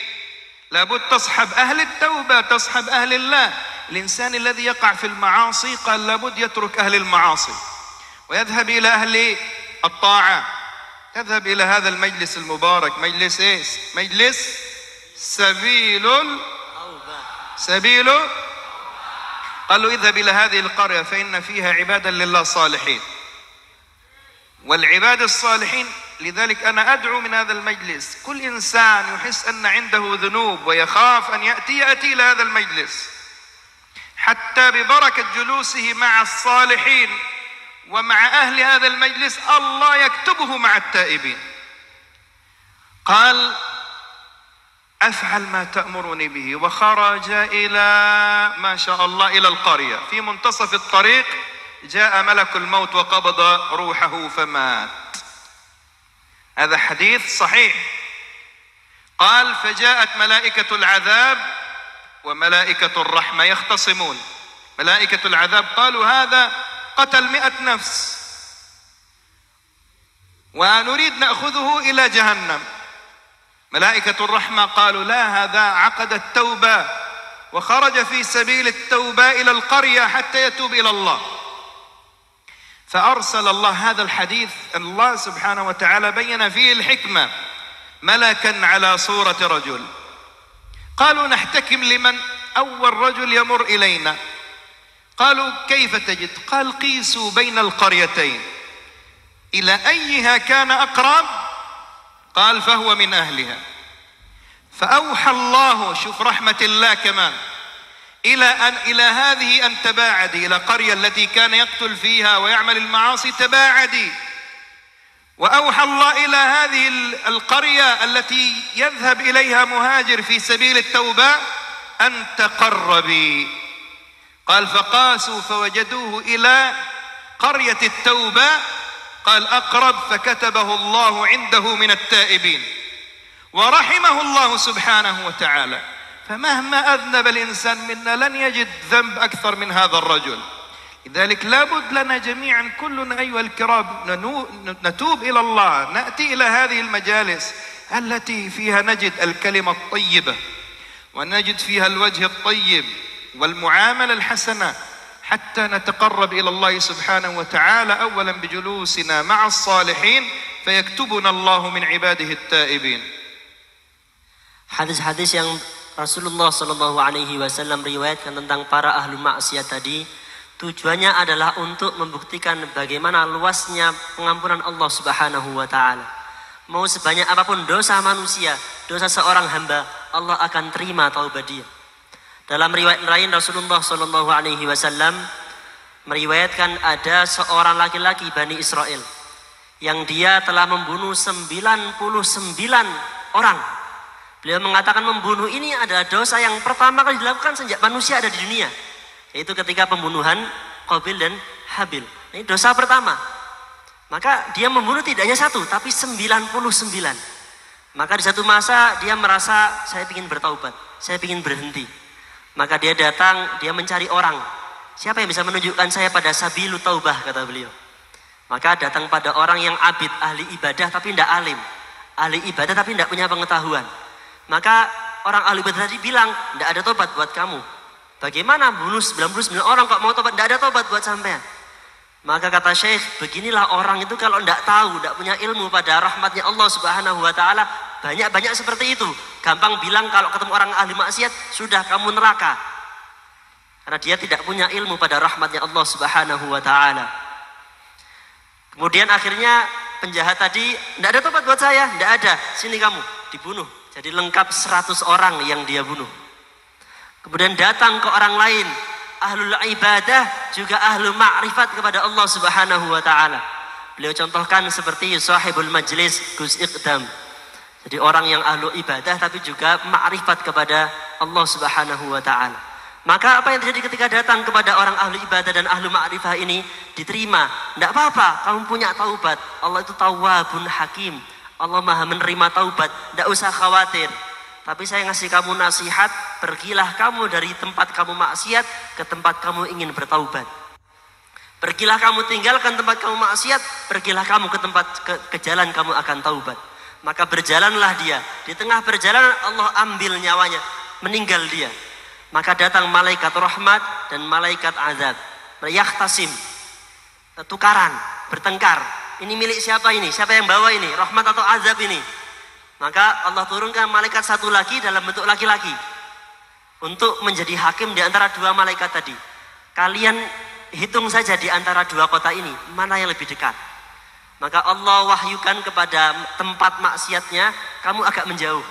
لابد تصحب أهل التوبة، تصحب أهل الله. الإنسان الذي يقع في المعاصي قال لابد يترك أهل المعاصي ويذهب إلى أهل الطاعة، يذهب إلى هذا المجلس المبارك، مجلس إيش؟ مجلس سبيل قال له اذهب إلى هذه القرية فإن فيها عبادا لله صالحين، والعباد الصالحين. لذلك أنا أدعو من هذا المجلس كل إنسان يحس أن عنده ذنوب ويخاف أن يأتي إلى هذا المجلس، حتى ببركة جلوسه مع الصالحين ومع أهل هذا المجلس الله يكتبه مع التائبين. قال أفعل ما تأمرني به، وخرج إلى ما شاء الله إلى القرية. في منتصف الطريق جاء ملك الموت وقبض روحه فمات. هذا حديث صحيح. قال فجاءت ملائكة العذاب وملائكة الرحمة يختصمون. ملائكة العذاب قالوا هذا قتل 100 نفس ونريد نأخذه إلى جهنم. ملائكة الرحمة قالوا لا، هذا عقد التوبة وخرج في سبيل التوبة إلى القرية حتى يتوب إلى الله. فأرسل الله هذا الحديث، الله سبحانه وتعالى بين فيه الحكمة، ملكا على صورة رجل. قالوا نحتكم لمن؟ أول رجل يمر إلينا. قالوا كيف تجد؟ قال قيسوا بين القريتين إلى أيها كان أقرب، قال فهو من أهلها. فأوحى الله، شوف رحمة الله كمان، إلى هذه أن تباعدي، إلى قرية التي كان يقتل فيها ويعمل المعاصي تباعدي. وأوحى الله إلى هذه القرية التي يذهب إليها مهاجر في سبيل التوبة أن تقربي. قال فقاسوا فوجدوه إلى قرية التوبة، قال أقرب، فكتبه الله عنده من التائبين ورحمه الله سبحانه وتعالى. فمهما أذنب الإنسان منا لن يجد ذنب أكثر من هذا الرجل. لذلك لابد لنا جميعا كلنا أيها الكرام نتوب إلى الله، نأتي إلى هذه المجالس التي فيها نجد الكلمة الطيبة ونجد فيها الوجه الطيب والمعاملة الحسنة، حتى نتقرب إلى الله سبحانه وتعالى أولا بجلوسنا مع الصالحين فيكتبنا الله من عباده التائبين. Hadis-hadis yang Rasulullah Shallallahu Alaihi Wasallam riwayatkan tentang para ahlu maksiat tadi, tujuannya adalah untuk membuktikan bagaimana luasnya pengampunan Allah Subhanahu Wa Taala. Mau sebanyak apapun dosa manusia, dosa seorang hamba, Allah akan terima taubat dia. Dalam riwayat lain Rasulullah Shallallahu Alaihi Wasallam meriwayatkan ada seorang laki-laki Bani Israel yang dia telah membunuh 99 orang. Beliau mengatakan membunuh ini adalah dosa yang pertama kali dilakukan sejak manusia ada di dunia, yaitu ketika pembunuhan Qabil dan Habil. Ini dosa pertama. Maka dia membunuh tidak hanya 1 tapi 99. Maka di satu masa dia merasa saya ingin bertaubat, saya ingin berhenti. Maka dia datang, dia mencari orang. Siapa yang bisa menunjukkan saya pada sabilu taubah, kata beliau. Maka datang pada orang yang abid, ahli ibadah tapi tidak alim. Ahli ibadah tapi tidak punya pengetahuan. Maka orang ahli ibadah tadi bilang, tidak ada tobat buat kamu. Bagaimana bunuh 99 orang kok mau tobat? Tidak ada tobat buat sampean. Maka kata Syekh, beginilah orang itu kalau tidak tahu, tidak punya ilmu pada rahmatnya Allah Subhanahu wa Ta'ala, banyak-banyak seperti itu. Gampang bilang kalau ketemu orang ahli maksiat, sudah kamu neraka. Karena dia tidak punya ilmu pada rahmatnya Allah Subhanahu wa Ta'ala. Kemudian akhirnya penjahat tadi, tidak ada tobat buat saya, tidak ada, sini kamu, dibunuh. Jadi lengkap 100 orang yang dia bunuh. Kemudian datang ke orang lain, ahlul ibadah juga ahlu ma'rifat kepada Allah Subhanahu wa Ta'ala. Beliau contohkan seperti sahibul majlis Gus Iqdam. Jadi orang yang ahlu ibadah tapi juga ma'rifat kepada Allah Subhanahu wa Ta'ala. Maka apa yang terjadi ketika datang kepada orang ahlu ibadah dan ahlu ma'rifah ini diterima. Tidak apa-apa, kamu punya taubat. Allah itu tawwabun hakim. Allah maha menerima taubat. Tidak usah khawatir. Tapi saya ngasih kamu nasihat, pergilah kamu dari tempat kamu maksiat ke tempat kamu ingin bertaubat. Pergilah kamu tinggalkan tempat kamu maksiat, pergilah kamu ke tempat ke jalan kamu akan taubat. Maka berjalanlah dia. Di tengah perjalanan Allah ambil nyawanya, meninggal dia. Maka datang malaikat rahmat dan malaikat azab. Yakhtasim, tukaran, bertengkar. Ini milik siapa ini? Siapa yang bawa ini? Rahmat atau azab ini? Maka Allah turunkan malaikat satu lagi dalam bentuk laki-laki untuk menjadi hakim di antara dua malaikat tadi. Kalian hitung saja di antara dua kota ini, mana yang lebih dekat. Maka Allah wahyukan kepada tempat maksiatnya, kamu agak menjauh.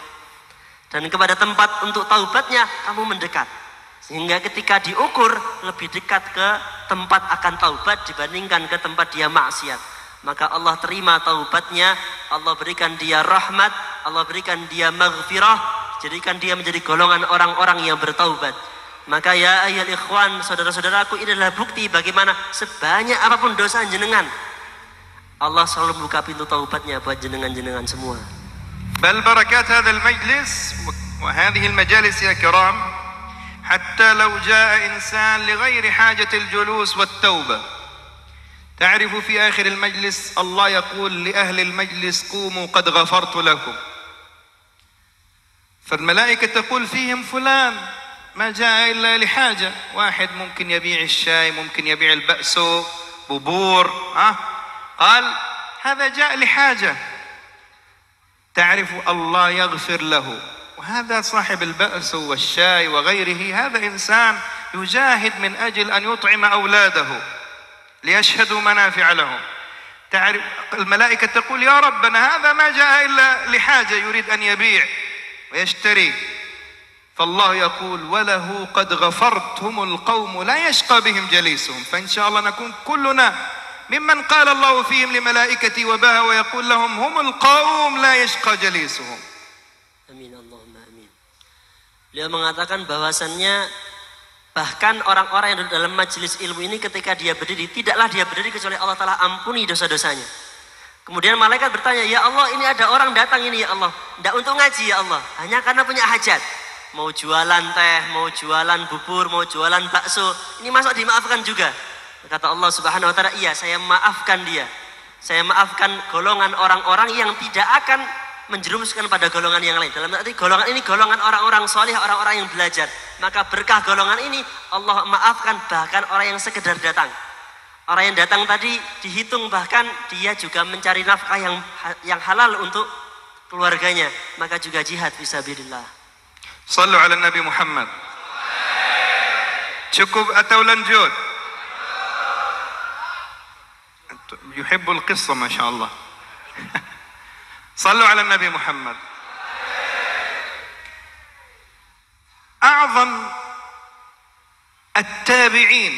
Dan kepada tempat untuk taubatnya, kamu mendekat. Sehingga ketika diukur, lebih dekat ke tempat akan taubat dibandingkan ke tempat dia maksiat. Maka Allah terima taubatnya, Allah berikan dia rahmat, Allah berikan dia maghfirah, jadikan dia menjadi golongan orang-orang yang bertaubat. Maka ya ayyuhal ikhwan, saudara-saudaraku, ini adalah bukti bagaimana sebanyak apapun dosa jenengan, Allah selalu membuka pintu taubatnya buat jenengan-jenengan semua. بل بركات هذا المجلس وهذه المجالس يا كرام حتى لو جاء إنسان لغير حاجة الجلوس والتوبة تعرف في آخر المجلس الله يقول لأهل المجلس قوموا قد غفرت لكم فالملائكة تقول فيهم فلان ما جاء إلا لحاجة واحد ممكن يبيع الشاي ممكن يبيع البأسو ببور قال هذا جاء لحاجة تعرف الله يغفر له وهذا صاحب البأس والشاي وغيره هذا إنسان يجاهد من أجل أن يطعم أولاده ليشهدوا منافع لهم تعرف الملائكة تقول يا ربنا هذا ما جاء إلا لحاجة يريد أن يبيع ويشتري فالله يقول وله قد غفرت هم القوم لا يشقى بهم جليسهم فإن شاء الله نكون كلنا ممن قال الله فيهم لملائكتي وبها ويقول لهم هم القوم لا يشقى جليسهم. Amin Allahumma amin. Beliau mengatakan bahwasannya bahkan orang-orang yang duduk dalam majelis ilmu ini ketika dia berdiri, tidaklah dia berdiri kecuali Allah Ta'ala ampuni dosa-dosanya. Kemudian malaikat bertanya, ya Allah, ini ada orang datang ini ya Allah, tidak untuk ngaji ya Allah, hanya karena punya hajat, mau jualan teh, mau jualan bubur, mau jualan bakso, ini masuk dimaafkan juga. Kata Allah Subhanahu wa Ta'ala, iya saya maafkan dia, saya maafkan golongan orang-orang yang tidak akan menjerumuskan pada golongan yang lain. Dalam arti golongan ini golongan orang-orang soleh, orang-orang yang belajar. Maka berkah golongan ini Allah maafkan bahkan orang yang sekedar datang. Orang yang datang tadi dihitung bahkan dia juga mencari nafkah yang halal untuk keluarganya. Maka juga jihad fisabilillah. Sallu ala Nabi Muhammad. Cukup atau lanjut? Yuhibbul qissa masyaallah. صلوا على النبي محمد. أعظم التابعين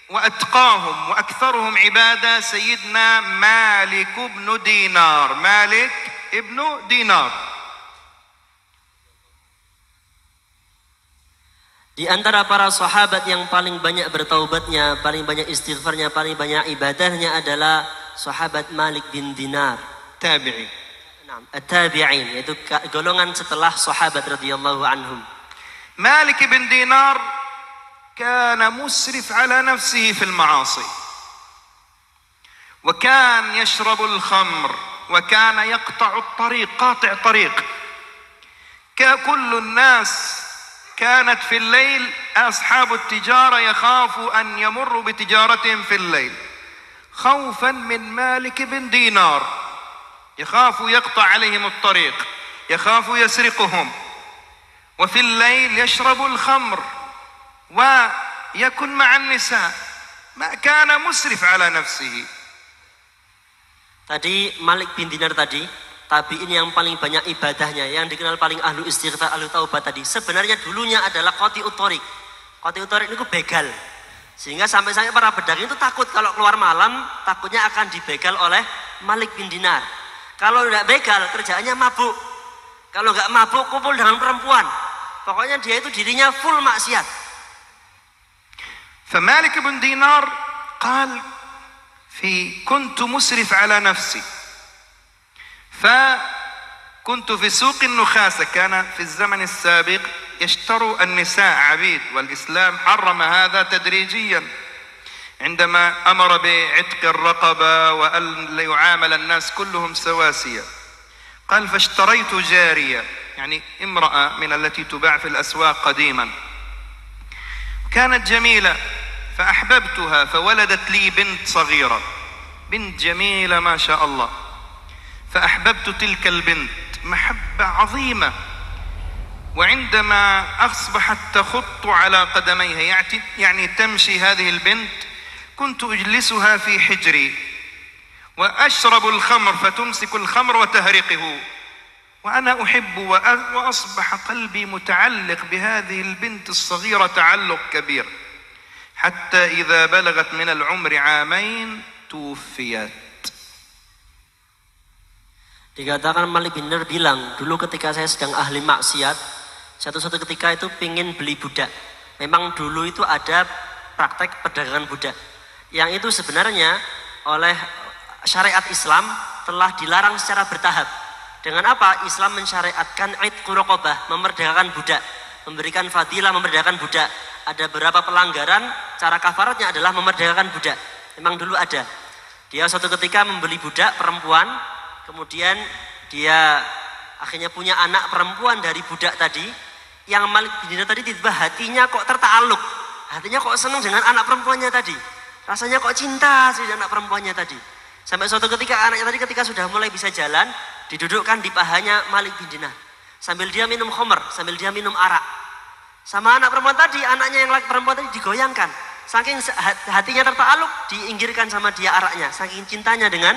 وأتقاهم وأكثرهم عبادة سيدنا مالك بن دينار. مالك ابن دينار. Di antara para sahabat yang paling banyak bertaubatnya, paling banyak istighfarnya, paling banyak ibadahnya adalah sahabat Malik bin Dinar. Tabi'i. At-tabi'in, yaitu golongan setelah sahabat radhiyallahu anhum. مالك بن دينار كان مسرف على نفسه في المعاصي وكان يشرب الخمر وكان يقطع الطريق، قاطع طريق. كل الناس كانت في الليل أصحاب التجارة يخافوا أن يمروا بتجارتهم في الليل خوفا من مالك بن دينار، يخاف يقطع عليهم الطريق، يخاف يسرقهم، وفي الليل يشرب الخمر ويكن مع النساء، ما كان مسرف على نفسه. Tadi Malik bin Dinar tadi, tabi'in yang paling banyak ibadahnya, yang dikenal paling ahlu istighfar, ahlu taubat tadi, sebenarnya dulunya adalah qati'ut thariq. Qati'ut thariq itu begal. Sehingga sampai para pedagang itu takut kalau keluar malam, takutnya akan dibegal oleh Malik bin Dinar. Kalau tidak begal, kerjaannya mabuk. Kalau nggak mabuk, kumpul dengan perempuan. Pokoknya dia itu dirinya full maksiat. فمالك بن دينار قال كنت مسرف على نفسي فكنت في سوق النخاسة. كان في الزمن السابق يشتروا النساء عبيد، والإسلام حرم هذا تدريجيا عندما أمر بعتق الرقبة وأن يعامل الناس كلهم سواسية. قال فاشتريت جارية، يعني امرأة من التي تباع في الأسواق قديما، كانت جميلة فأحببتها فولدت لي بنت صغيرة، بنت جميلة ما شاء الله، فأحببت تلك البنت محبة عظيمة. وعندما أصبحت تخط على قدميها، يعني تمشي هذه البنت، كنت أجلسها في حجري وأشرب الخمر فتمسك الخمر وتهرقه وأنا أحب، وأصبح قلبي متعلق بهذه البنت الصغيرة تعلق كبير، حتى إذا بلغت من العمر 2 عام توفيت. Dikatakan Malik bin Dinar bilang, dulu ketika saya sedang ahli maksiat, satu ketika itu pingin beli budak. Memang dulu itu ada praktek perdagangan budak, yang itu sebenarnya oleh syariat Islam telah dilarang secara bertahap. Dengan apa? Islam mensyariatkan itqu raqabah, memerdekakan budak, memberikan fadilah memerdekakan budak. Ada beberapa pelanggaran, cara kafaratnya adalah memerdekakan budak. Memang dulu ada. Dia suatu ketika membeli budak perempuan, kemudian dia akhirnya punya anak perempuan dari budak tadi. Yang Malik bin Dinar tadi tiba hatinya kok tertakluk, hatinya kok senang dengan anak perempuannya tadi, rasanya kok cinta sih dengan anak perempuannya tadi. Sampai suatu ketika anaknya tadi ketika sudah mulai bisa jalan, didudukkan di pahanya Malik bin Dinar sambil dia minum khamr, sambil dia minum arak. Sama anak perempuan tadi, anaknya yang perempuan tadi digoyangkan, saking hatinya tertakluk, diinggirkan sama dia araknya, saking cintanya dengan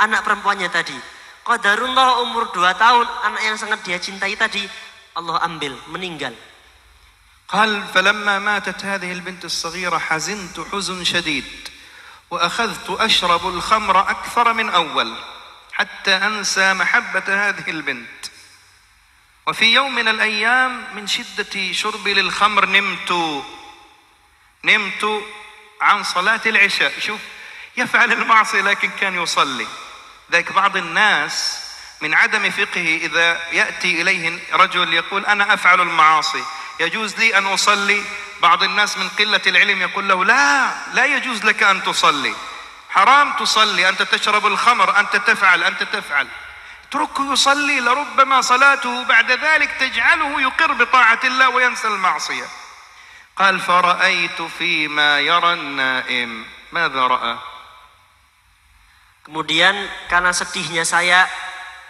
anak perempuannya tadi. Qadarullah umur 2 tahun, anak yang sangat dia cintai tadi Allah ambil, meninggal. قال فلما ماتت هذه البنت الصغيرة حزنت حزن شديد وأخذت أشرب الخمر أكثر من أول حتى أنسى محبة هذه البنت. وفي يوم من الأيام من شدة شربي للخمر نمت عن صلاة العشاء. شوف يفعل المعصية لكن كان يصلي. ذلك بعض الناس من عدم فقهه إذا يأتي إليه رجل يقول أنا أفعل المعاصي يجوز لي أن أصلي، بعض الناس من قلة العلم يقول له لا يجوز لك أن تصلي، حرام تصلي، أنت تشرب الخمر، أنت تفعل. اتركه يصلي، لربما صلاته بعد ذلك تجعله يقر بطاعة الله وينسى المعصية. قال فرأيت فيما يرى النائم. ماذا رأى؟ Kemudian karena sedihnya saya,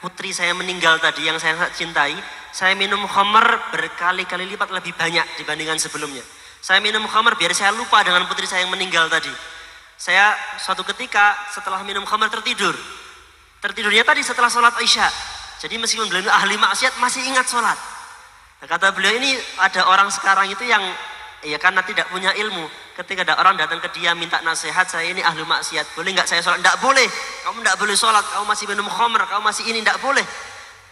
putri saya meninggal tadi yang saya sangat cintai, saya minum khamr berkali-kali lipat lebih banyak dibandingkan sebelumnya. Saya minum khamr biar saya lupa dengan putri saya yang meninggal tadi. Saya suatu ketika setelah minum khamr tertidur. Tertidurnya tadi setelah sholat Isya. Jadi meskipun beliau ahli maksiat masih ingat sholat. Nah, kata beliau ini ada orang sekarang itu yang ya karena tidak punya ilmu. Ketika ada orang datang ke dia minta nasihat, saya ini ahli maksiat, boleh nggak saya sholat? Nggak boleh, kamu nggak boleh sholat, kamu masih minum khamr, kamu masih ini, nggak boleh.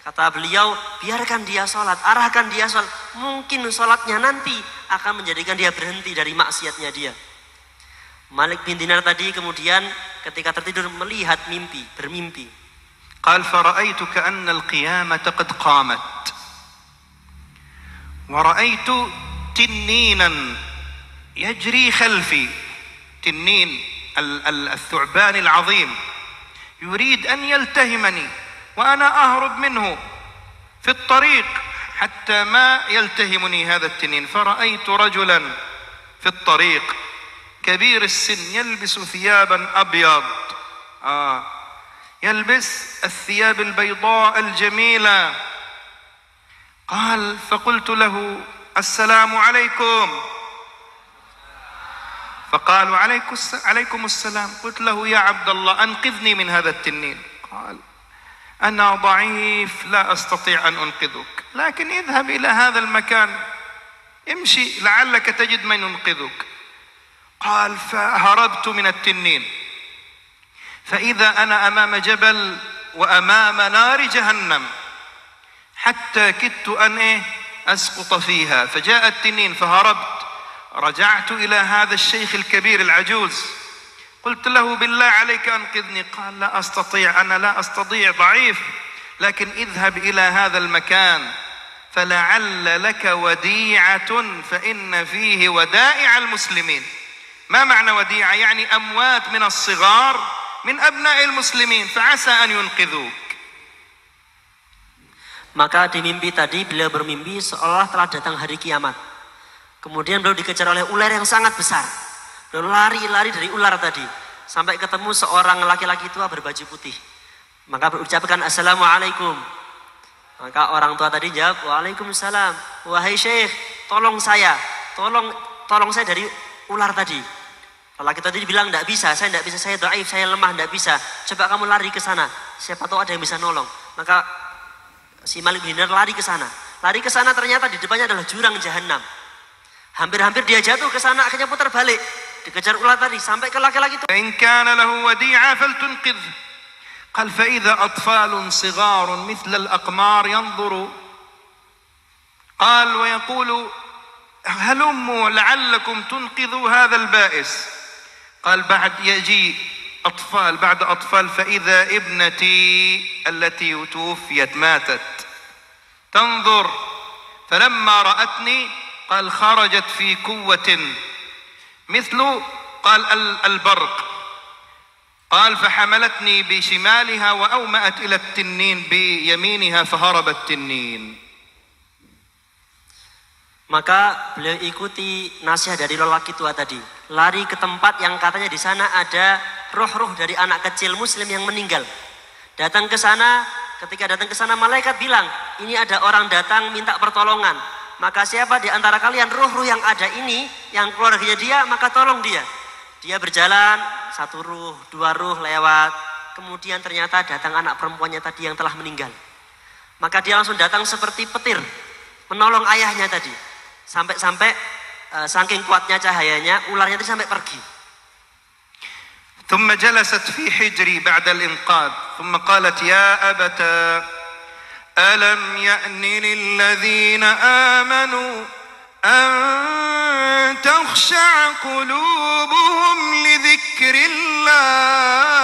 Kata beliau, biarkan dia sholat, arahkan dia sholat. Mungkin sholatnya nanti akan menjadikan dia berhenti dari maksiatnya dia. Malik bin Dinar tadi kemudian ketika tertidur melihat mimpi, bermimpi. قال فرأيت كأن القيامة قد قامت ورأيت تنينا يجري خلفي، تنين الثعبان العظيم يريد أن يلتهمني وأنا أهرب منه في الطريق حتى ما يلتهمني هذا التنين. فرأيت رجلا في الطريق كبير السن يلبس ثيابا أبيض، يلبس الثياب البيضاء الجميلة. قال فقلت له السلام عليكم، فقالوا عليكم السلام. قلت له يا عبد الله أنقذني من هذا التنين. قال أنا ضعيف لا أستطيع أن أنقذك، لكن اذهب إلى هذا المكان، امشي لعلك تجد من ينقذك. قال فهربت من التنين، فإذا أنا أمام جبل وأمام نار جهنم حتى كدت أن أسقط فيها. فجاء التنين فهربت، رجعت إلى هذا الشيخ الكبير العجوز، قلت له بالله عليك أنقذني. قال لا أستطيع، أنا لا أستطيع، ضعيف، لكن اذهب إلى هذا المكان فلعل لك وديعة فإن فيه ودائع المسلمين. ما معنى وديعة؟ يعني أموات من الصغار من أبناء المسلمين فعسى أن ينقذوك. Maka di mimpi tadi beliau bermimpi seolah telah datang hari kiamat. Kemudian beliau dikejar oleh ular yang sangat besar. Beliau lari-lari dari ular tadi sampai ketemu seorang laki-laki tua berbaju putih. Maka berucapkan assalamualaikum. Maka orang tua tadi jawab waalaikumsalam. Wahai syekh, tolong saya dari ular tadi. Laki tadi bilang tidak bisa, saya tidak bisa, saya dhaif, saya lemah, tidak bisa. Coba kamu lari ke sana, siapa tahu ada yang bisa nolong. Maka si Malik bin Dinar lari ke sana. Lari ke sana ternyata di depannya adalah jurang jahanam. Hampir-hampir dia jatuh ke sana, akhirnya putar balik. Dikejar ular tadi sampai ke laki-laki itu. إن كان له وديعة فلتنقذ. قال فإذا أطفال صغار مثل الأقمار ينظر. قال ويقول هلموا لعلكم تنقذوا هذا البائس. قال بعد يجي أطفال بعد أطفال فإذا ابنتي التي توفيت ماتت تنظر، فلما رأتني قال خرجت في قوة مثل قال البرق. قال فحملتني بشمالها وأومأت إلى التنين بيمينها فهرب التنين. Maka beliau ikuti nasihat dari lelaki tua tadi, lari ke tempat yang katanya di sana ada roh-roh dari anak kecil muslim yang meninggal. Datang ke sana, ketika datang ke sana malaikat bilang, ini ada orang datang minta pertolongan. Maka siapa di antara kalian roh-roh yang ada ini, yang keluarganya dia, maka tolong dia. Dia berjalan, satu ruh, dua ruh lewat. Kemudian ternyata datang anak perempuannya tadi yang telah meninggal. Maka dia langsung datang seperti petir, menolong ayahnya tadi. Sampai saking kuatnya cahayanya, ularnya itu sampai pergi. ثم جلست في حجري بعد الإنقاذ ثم قالت يا أبتا ألم يأن للذين آمنوا أن تخشع قلوبهم لذكر الله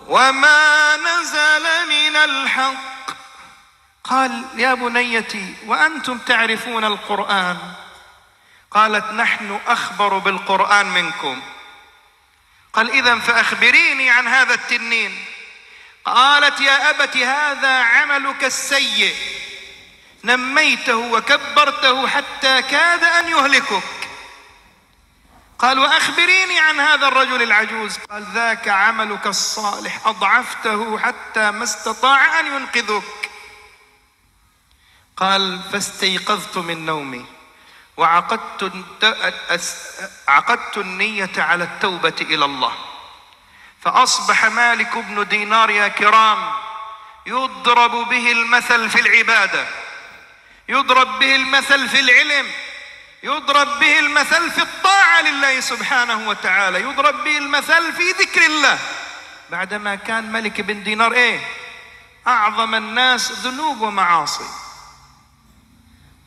وما نزل من الحق. قال يا بنيتي وأنتم تعرفون القرآن. قالت نحن أخبر بالقرآن منكم. قال إذن فأخبريني عن هذا التنين. قالت يا أبت هذا عملك السيء نميته وكبرته حتى كاد أن يهلكك. قال وأخبريني عن هذا الرجل العجوز. قال ذاك عملك الصالح أضعفته حتى ما استطاع أن ينقذك. قال فاستيقظت من نومي وعقدت النية على التوبة إلى الله. فأصبح مالك بن دينار يا كرام يضرب به المثل في العبادة، يضرب به المثل في العلم، يضرب به المثل في الطاعة لله سبحانه وتعالى، يضرب به المثل في ذكر الله. بعدما كان ملك بن دينار أعظم الناس ذنوب ومعاصي.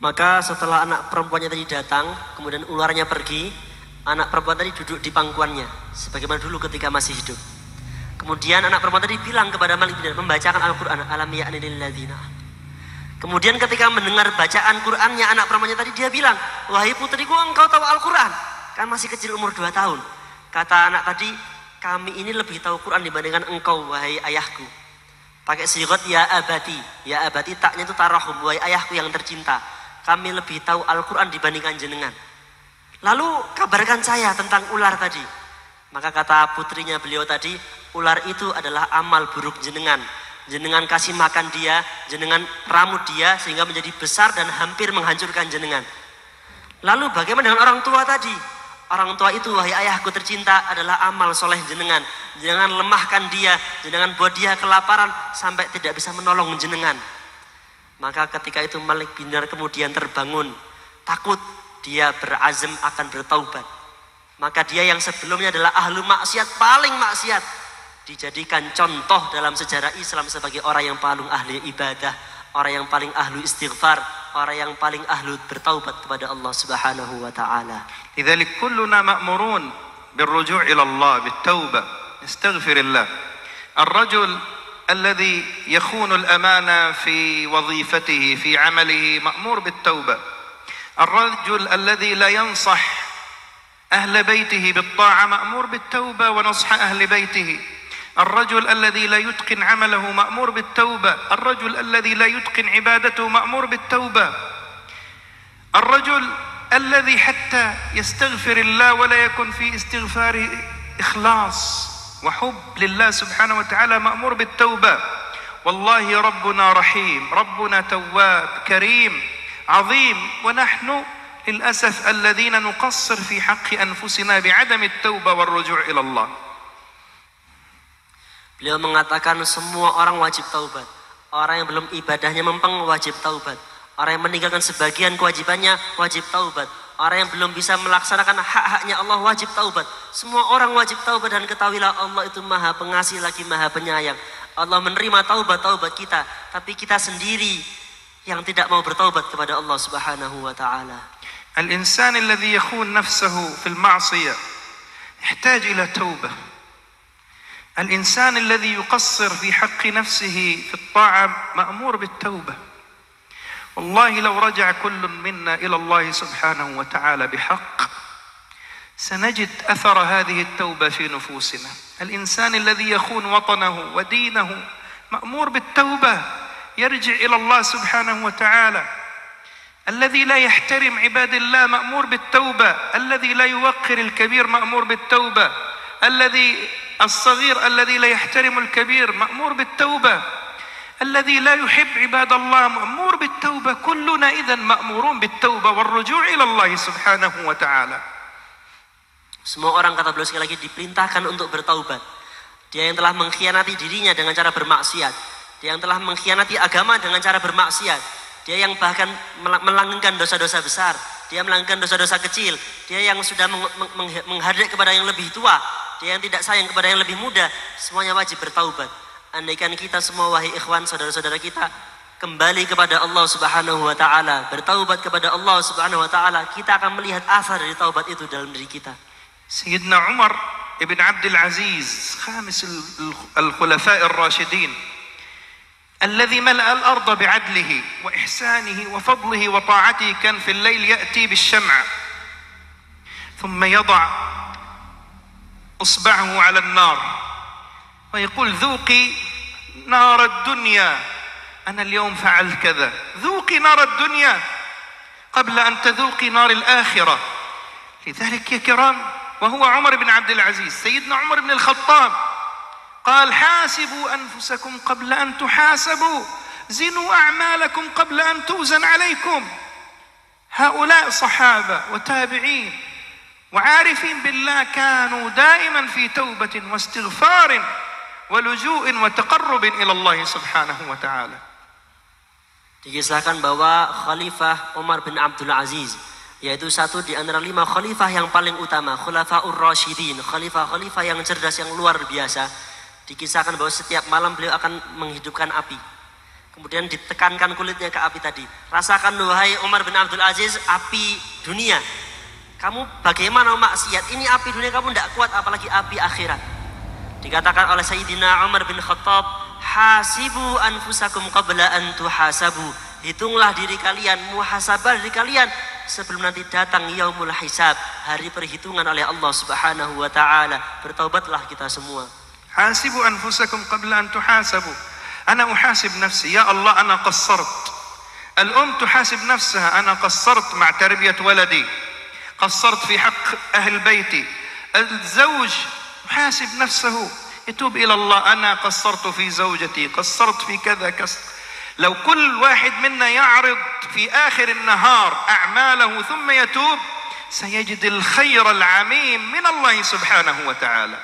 Maka setelah anak perempuannya tadi datang, kemudian ularnya pergi, anak perempuan tadi duduk di pangkuannya sebagaimana dulu ketika masih hidup. Kemudian anak perempuan tadi bilang kepada Malik bin Dinar, membacakan Al-Quran, alam ya'ni lil ladzina. Kemudian ketika mendengar bacaan Qurannya anak perempuannya tadi, dia bilang, wahai putriku, engkau tahu Al-Quran? Kan masih kecil, umur 2 tahun. Kata anak tadi, kami ini lebih tahu Quran dibandingkan engkau, wahai ayahku. Pakai sigot ya abati. Ya abati, taknya itu tarahum, wahai ayahku yang tercinta. Kami lebih tahu Al-Quran dibandingkan jenengan. Lalu kabarkan saya tentang ular tadi. Maka kata putrinya beliau tadi, ular itu adalah amal buruk jenengan. Jenengan kasih makan dia, jenengan ramu dia sehingga menjadi besar dan hampir menghancurkan jenengan. Lalu bagaimana dengan orang tua tadi? Orang tua itu, wahai ayahku tercinta, adalah amal soleh jenengan. Jangan lemahkan dia, jangan buat dia kelaparan sampai tidak bisa menolong jenengan. Maka ketika itu Malik bin Dinar kemudian terbangun, takut, dia berazam akan bertaubat. Maka dia yang sebelumnya adalah ahlu maksiat, paling maksiat, dijadikan contoh dalam sejarah Islam sebagai orang yang paling ahli ibadah, orang yang paling ahlu istighfar, orang yang paling ahlu bertaubat kepada Allah Subhanahu wa taala. لذلك كلنا مأمورون بالرجوع إلى الله بالتوبة نستغفر الله. الرجل الذي يخون الأمانة في وظيفته في عمله مأمور بالتوبة. الرجل الذي لا ينصح أهل بيته بالطاعة مأمور بالتوبة ونصح أهل بيته. الرجل الذي لا يتقن عمله مأمور بالتوبة. الرجل الذي لا يتقن عبادته مأمور بالتوبة. الرجل الذي حتى يستغفر الله ولا يكن في استغفاره إخلاص وحب لله سبحانه وتعالى مأمور بالتوبة. والله ربنا رحيم، ربنا تواب كريم عظيم، ونحن للأسف الذين نقصر في حق أنفسنا بعدم التوبة والرجوع إلى الله. Beliau mengatakan semua orang wajib taubat. Orang yang belum ibadahnya mempeng wajib taubat. Orang yang meninggalkan sebagian kewajibannya wajib taubat. Orang yang belum bisa melaksanakan hak-haknya Allah wajib taubat. Semua orang wajib taubat, dan ketahuilah Allah itu maha pengasih lagi maha penyayang. Allah menerima taubat-taubat kita, tapi kita sendiri yang tidak mau bertaubat kepada Allah Subhanahu wa taala. الإنسان الذي يخون نفسه في المعصية يحتاج إلى توبة. الإنسان الذي يقصر في حق نفسه في الطاعة مأمور بالتوبة. والله لو رجع كل منا إلى الله سبحانه وتعالى بحق سنجد أثر هذه التوبة في نفوسنا. الإنسان الذي يخون وطنه ودينه مأمور بالتوبة، يرجع إلى الله سبحانه وتعالى. الذي لا يحترم عباد الله مأمور بالتوبة. الذي لا يوقر الكبير مأمور بالتوبة. الصغير الذي لا يحترم الكبير مأمور بالتوبة. الذي لا يحب عباد الله مأمور بالتوبة. كلنا إذن مأمورون بالتوبة والرجوع إلى الله سبحانه وتعالى. Semua orang, kata beliau sekali lagi, diperintahkan untuk bertaubat. Dia yang telah mengkhianati dirinya dengan cara bermaksiat, dia yang telah mengkhianati agama dengan cara bermaksiat, dia yang bahkan melanggengkan dosa-dosa besar, dia melanggengkan dosa-dosa kecil, dia yang sudah menghadap kepada yang lebih tua, dia yang tidak sayang kepada yang lebih muda, semuanya wajib bertaubat. Andaikan kita semua, wahai ikhwan, saudara-saudara kita, kembali kepada Allah Subhanahu wa taala, bertaubat kepada Allah Subhanahu wa taala, kita akan melihat asar dari taubat itu dalam diri kita. Sayyidina Umar ibn Abdul Aziz, khamis al-khulafa ar-rashidin, الذي ملأ الأرض بعدله وإحسانه وفضله وطاعته، كان في الليل يأتي بالشمع ثم يضع إصبعه على النار ويقول ذوقي نار الدنيا، أنا اليوم فعلت كذا، ذوقي نار الدنيا قبل أن تذوقي نار الآخرة. لذلك يا كرام، وهو عمر بن عبد العزيز، سيدنا عمر بن الخطاب قال حاسبوا أنفسكم قبل أن تحاسبوا، زنوا أعمالكم قبل أن توزن عليكم. هؤلاء صحابة وتابعين وعارفين بالله كانوا دائما في توبة واستغفار ولجوء وتقرب إلى الله سبحانه وتعالى. Dikisahkan bahwa Khalifah Umar bin Abdul Aziz, yaitu satu di antara 5 khalifah yang paling utama, Khulafaur Rasyidin, khalifah-khalifah yang cerdas, yang luar biasa. Dikisahkan bahwa setiap malam beliau akan menghidupkan api, kemudian ditekankan kulitnya ke api tadi. Rasakan wahai Umar bin Abdul Aziz, api dunia. Kamu bagaimana maksiat, ini api dunia kamu tidak kuat, apalagi api akhirat. Dikatakan oleh Sayyidina Umar bin Khattab, hasibu anfusakum qabla an tuhasabu. Hitunglah diri kalian, muhasabah diri kalian sebelum nanti datang yaumul hisab, hari perhitungan oleh Allah Subhanahu wa taala. Bertaubatlah kita semua. Hasibu anfusakum qabla an tuhasabu. Ana uhasib nafsi, ya Allah ana qassart. Al-um tuhasib nafsaha, ana qassart ma' tarbiyat waladi. Qassart fi haqq ahli bayti. الزوج يحاسب نفسه يتوب إلى الله أنا قصرت في زوجتي قصرت في كذا لو كل واحد منا يعرض في آخر النهار أعماله ثم يتوب سيجد الخير العميم من الله سبحانه وتعالى.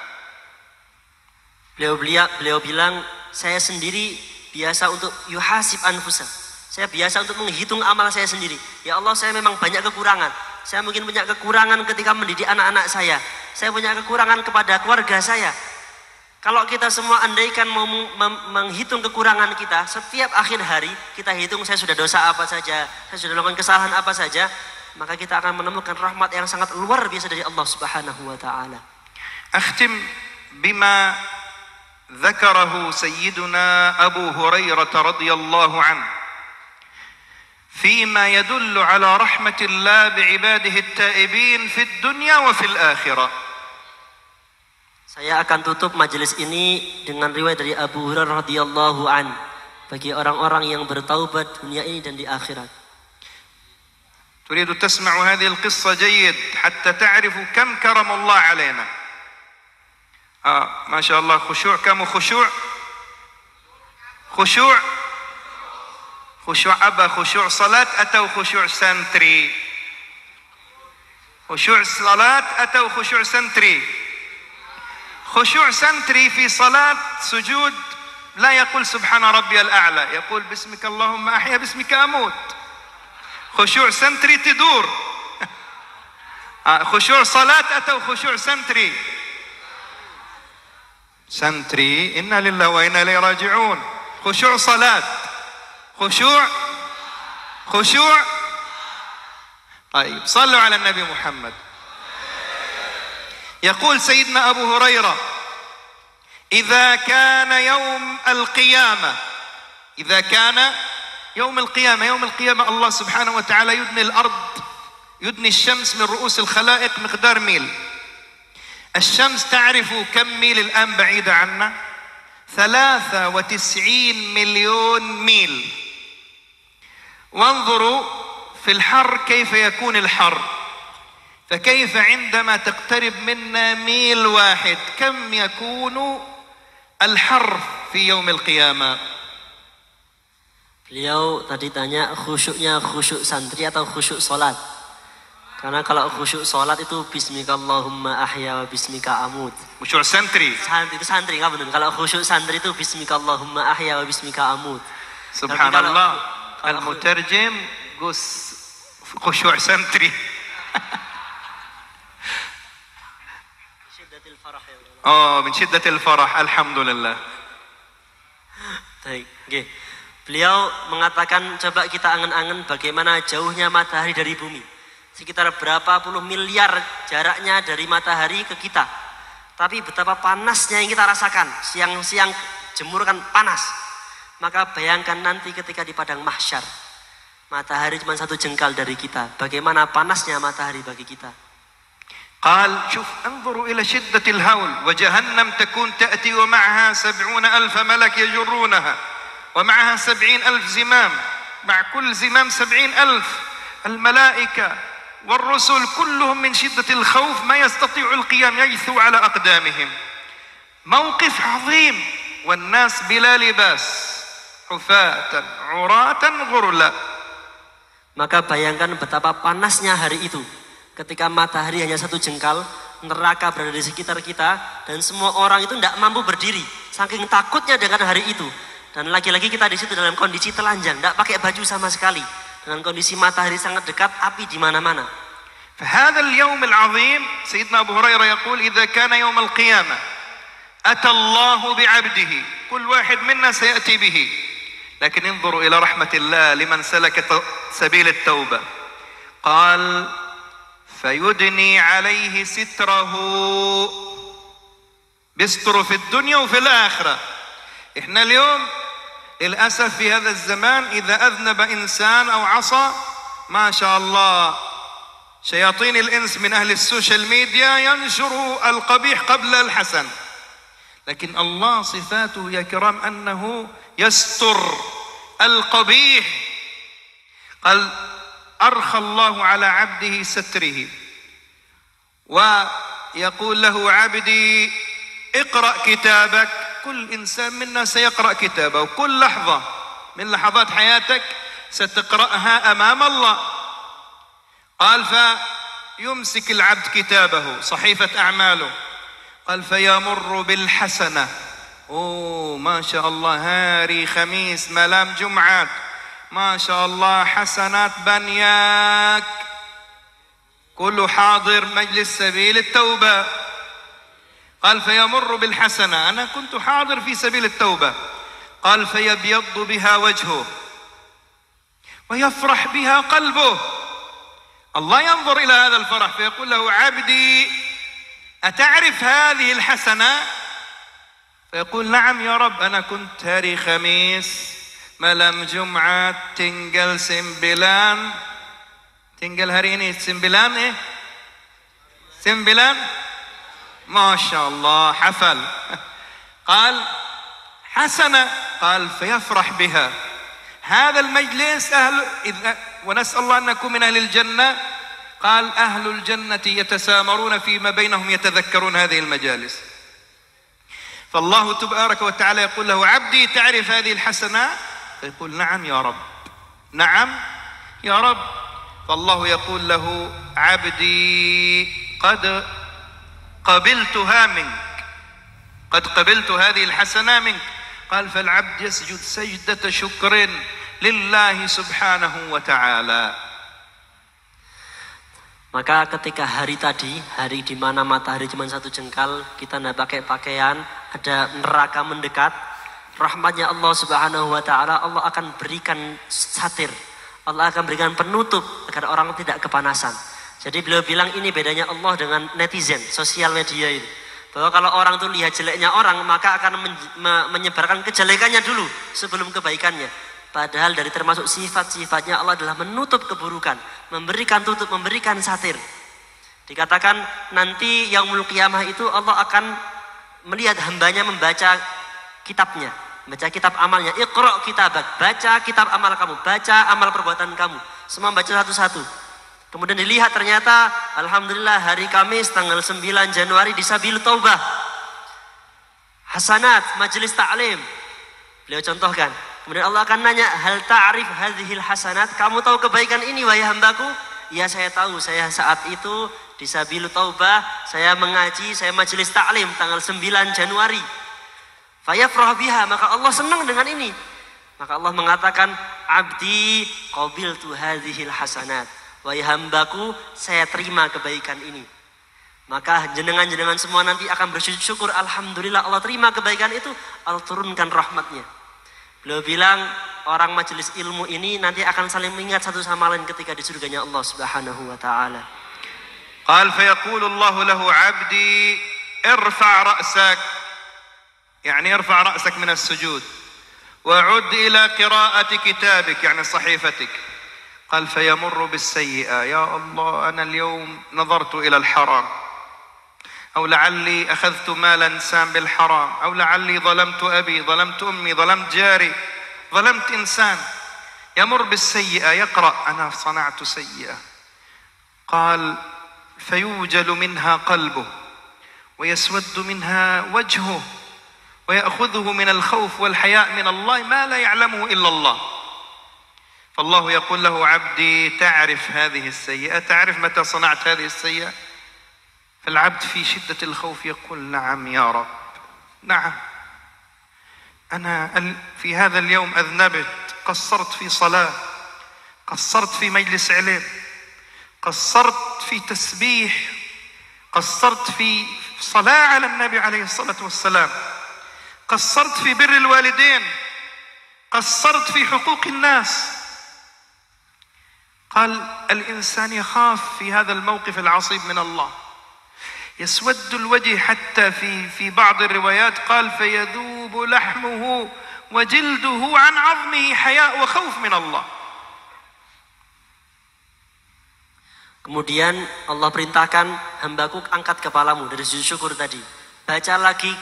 Beliau bilang, saya sendiri biasa untuk yuhasib anfusa. Saya biasa untuk menghitung amal saya sendiri. Ya Allah, saya memang banyak kekurangan. Saya mungkin punya kekurangan ketika mendidik anak-anak saya. Saya punya kekurangan kepada keluarga saya. Kalau kita semua andaikan mau menghitung kekurangan kita, setiap akhir hari kita hitung saya sudah dosa apa saja, saya sudah melakukan kesalahan apa saja, maka kita akan menemukan rahmat yang sangat luar biasa dari Allah Subhanahu wa taala. Akhtim bima dzakarahu sayyiduna Abu Hurairah radhiyallahu anhu. فيما يدل على رحمة الله بعباده التائبين في الدنيا وفي الآخرة. Saya akan tutup majelis ini dengan riwayat dari Abu Hurairah radhiyallahu an bagi orang-orang yang bertaubat dunia ini dan di akhirat. تريد تسمع هذه القصة جيد حتى تعرف كم كرم الله علينا. ما شاء الله خشوع كم خشوع خشوع أبا خشوع صلاة أتوا خشوع سنتري خشوع صلاة أتوا خشوع سنتري خشوع سنتري في صلاة سجود لا يقول سبحان ربي الأعلى يقول باسمك اللهم أحيا باسمك أموت. خشوع سنتري تدور. خشوع صلاة أتوا خشوع سنتري إنا لله وإنا إليه راجعون. خشوع صلاة خشوع طيب صلوا على النبي محمد. يقول سيدنا أبو هريرة إذا كان يوم القيامة يوم القيامة الله سبحانه وتعالى يدني الشمس من رؤوس الخلائق مقدار ميل. الشمس تعرف كم ميل الآن بعيدة عنا؟ 93 مليون ميل. وانظروا في الحر كيف يكون الحر، فكيف عندما تقترب منا ميل واحد كم يكون الحر في يوم القيامة. Beliau tadi tanya khusyuknya khusyuk santri atau khusyuk salat. Karena kalau khusyuk salat itu bismika Allahumma ahya wa bismika amut. Khusyuk santri. Itu santri enggak benar. Kalau khusyuk santri itu bismika Allahumma ahya wa bismika amut. Subhanallah. Al-mutarjim gus khusyuk santri. Min syiddatil farah. Alhamdulillah. Baik, nggih. Beliau mengatakan coba kita angen-angen bagaimana jauhnya matahari dari bumi. Sekitar berapa puluh miliar jaraknya dari matahari ke kita. Tapi betapa panasnya yang kita rasakan. Siang-siang jemur kan panas. Maka bayangkan nanti ketika di padang mahsyar. Matahari cuma satu jengkal dari kita. Bagaimana panasnya matahari bagi kita. قال شوف انظروا إلى شدة الهول وجهنم تكون تأتي ومعها 70,000 ملك يجرونها ومعها 70,000 زمام مع كل زمام 70,000 الملائكة والرسل كلهم من شدة الخوف ما يستطيعوا القيام يجثوا على أقدامهم. موقف عظيم والناس بلا لباس حفاة عراة غرلا. Maka bayangkan betapa panasnya hari itu. Ketika matahari hanya satu jengkal, neraka berada di sekitar kita, dan semua orang itu tidak mampu berdiri, saking takutnya dengan hari itu. Dan lagi-lagi kita di situ dalam kondisi telanjang, tidak pakai baju sama sekali, dengan kondisi matahari sangat dekat, api di mana-mana. فهذا اليوم العظيم سيدنا أبو هريرة يقول إذا كان يوم القيامة أتى الله بعبده كل واحد منا سيأتي به لكن انظروا إلى رحمة الله لمن سلك سبيل التوبة قال فيدني عليه ستره بيستروا في الدنيا وفي الآخرة. إحنا اليوم للأسف في هذا الزمان إذا أذنب إنسان أو عصى ما شاء الله شياطين الإنس من أهل السوشيال ميديا ينشروا القبيح قبل الحسن. لكن الله صفاته يا كرام أنه يستر القبيح. قال أرخى الله على عبده ستره ويقول له عبدي اقرأ كتابك. كل إنسان منا سيقرأ كتابه وكل لحظة من لحظات حياتك ستقرأها أمام الله. قال فيمسك العبد كتابه صحيفة أعماله. قال فيمر بالحسنة. ما شاء الله هاري خميس ملام جمعات ما شاء الله حسنات بنياك كله حاضر مجلس سبيل التوبة. قال فيمر بالحسنة أنا كنت حاضر في سبيل التوبة. قال فيبيض بها وجهه ويفرح بها قلبه. الله ينظر إلى هذا الفرح فيقول له عبدي أتعرف هذه الحسنة؟ فيقول نعم يا رب أنا كنت هاري خميس ملام جمعة تنقل سنبلان تنقل هاريني سنبلان إيه سنبلان ما شاء الله حفل. قال حسنة. قال فيفرح بها. هذا المجلس ونسأل الله أن نكون من أهل الجنة. قال أهل الجنة يتسامرون فيما بينهم يتذكرون هذه المجالس. فالله تبارك وتعالى يقول له عبدي تعرف هذه الحسنة؟ فيقول نعم يا رب نعم يا رب. فالله يقول له عبدي قد قبلتها منك قد قبلت هذه الحسنة منك. قال فالعبد يسجد سجدة شكر لله سبحانه وتعالى. Maka ketika hari tadi, hari di mana matahari cuma satu jengkal, kita tidak pakai pakaian, ada neraka mendekat, rahmatnya Allah Subhanahu wa Ta'ala, Allah akan berikan satir, Allah akan berikan penutup agar orang tidak kepanasan. Jadi beliau bilang ini bedanya Allah dengan netizen, sosial media ini. Bahwa kalau orang itu lihat jeleknya orang, maka akan menyebarkan kejelekannya dulu sebelum kebaikannya. Padahal dari termasuk sifat-sifatnya Allah adalah menutup keburukan, memberikan tutup, memberikan satir. Dikatakan nanti yaumul qiyamah itu Allah akan melihat hambanya membaca kitabnya, membaca kitab amalnya. Iqra' kitabak, baca kitab amal kamu, baca amal perbuatan kamu. Semua baca satu-satu. Kemudian dilihat ternyata alhamdulillah hari Kamis tanggal 9 Januari di Sabil Taubah. Hasanat majelis ta'lim. Beliau contohkan. Kemudian Allah akan nanya, hal ta'rif hadhil hasanat? Kamu tahu kebaikan ini wahai hambaku? Ya saya tahu, saya saat itu di Sabil Taubah, saya mengaji, saya majelis ta'lim tanggal 9 Januari. Fayafrah biha, maka Allah senang dengan ini. Maka Allah mengatakan, abdi qabiltu hadhil hasanat. Wahai hambaku, saya terima kebaikan ini. Maka jenengan-jenengan semua nanti akan bersujud syukur. Alhamdulillah Allah terima kebaikan itu, Allah turunkan rahmatnya. Beliau bilang orang majelis ilmu ini nanti akan saling mengingat satu sama lain ketika di surganya Allah Subhanahu wa Ta'ala. قال فيقول الله له عبدي ارفع رأسك يعني ارفع رأسك من السجود وعد إلى قراءة كتابك يعني صحيفتك. قال فيمر بالسيئة يا الله أنا اليوم نظرت إلى الحرام أو لعلي أخذت مال إنسان بالحرام أو لعلي ظلمت أبي ظلمت أمي ظلمت جاري ظلمت إنسان. يمر بالسيئة يقرأ أنا صنعت سيئة. قال فيوجل منها قلبه ويسود منها وجهه ويأخذه من الخوف والحياء من الله ما لا يعلمه إلا الله. فالله يقول له عبدي تعرف هذه السيئة؟ تعرف متى صنعت هذه السيئة؟ فالعبد في شدة الخوف يقول نعم يا رب نعم أنا في هذا اليوم أذنبت قصرت في صلاة قصرت في مجلس علم قصرت في تسبيح قصرت في صلاة على النبي عليه الصلاة والسلام قصرت في بر الوالدين قصرت في حقوق الناس. قال الإنسان يخاف في هذا الموقف العصيب من الله يسود الوجه حتى في بعض الروايات قال فيذوب لحمه وجلده عن عظمه حياء وخوف من الله. Kemudian Allah perintahkan, hambaku angkat kepalamu dari sujud syukur tadi. Baca lagi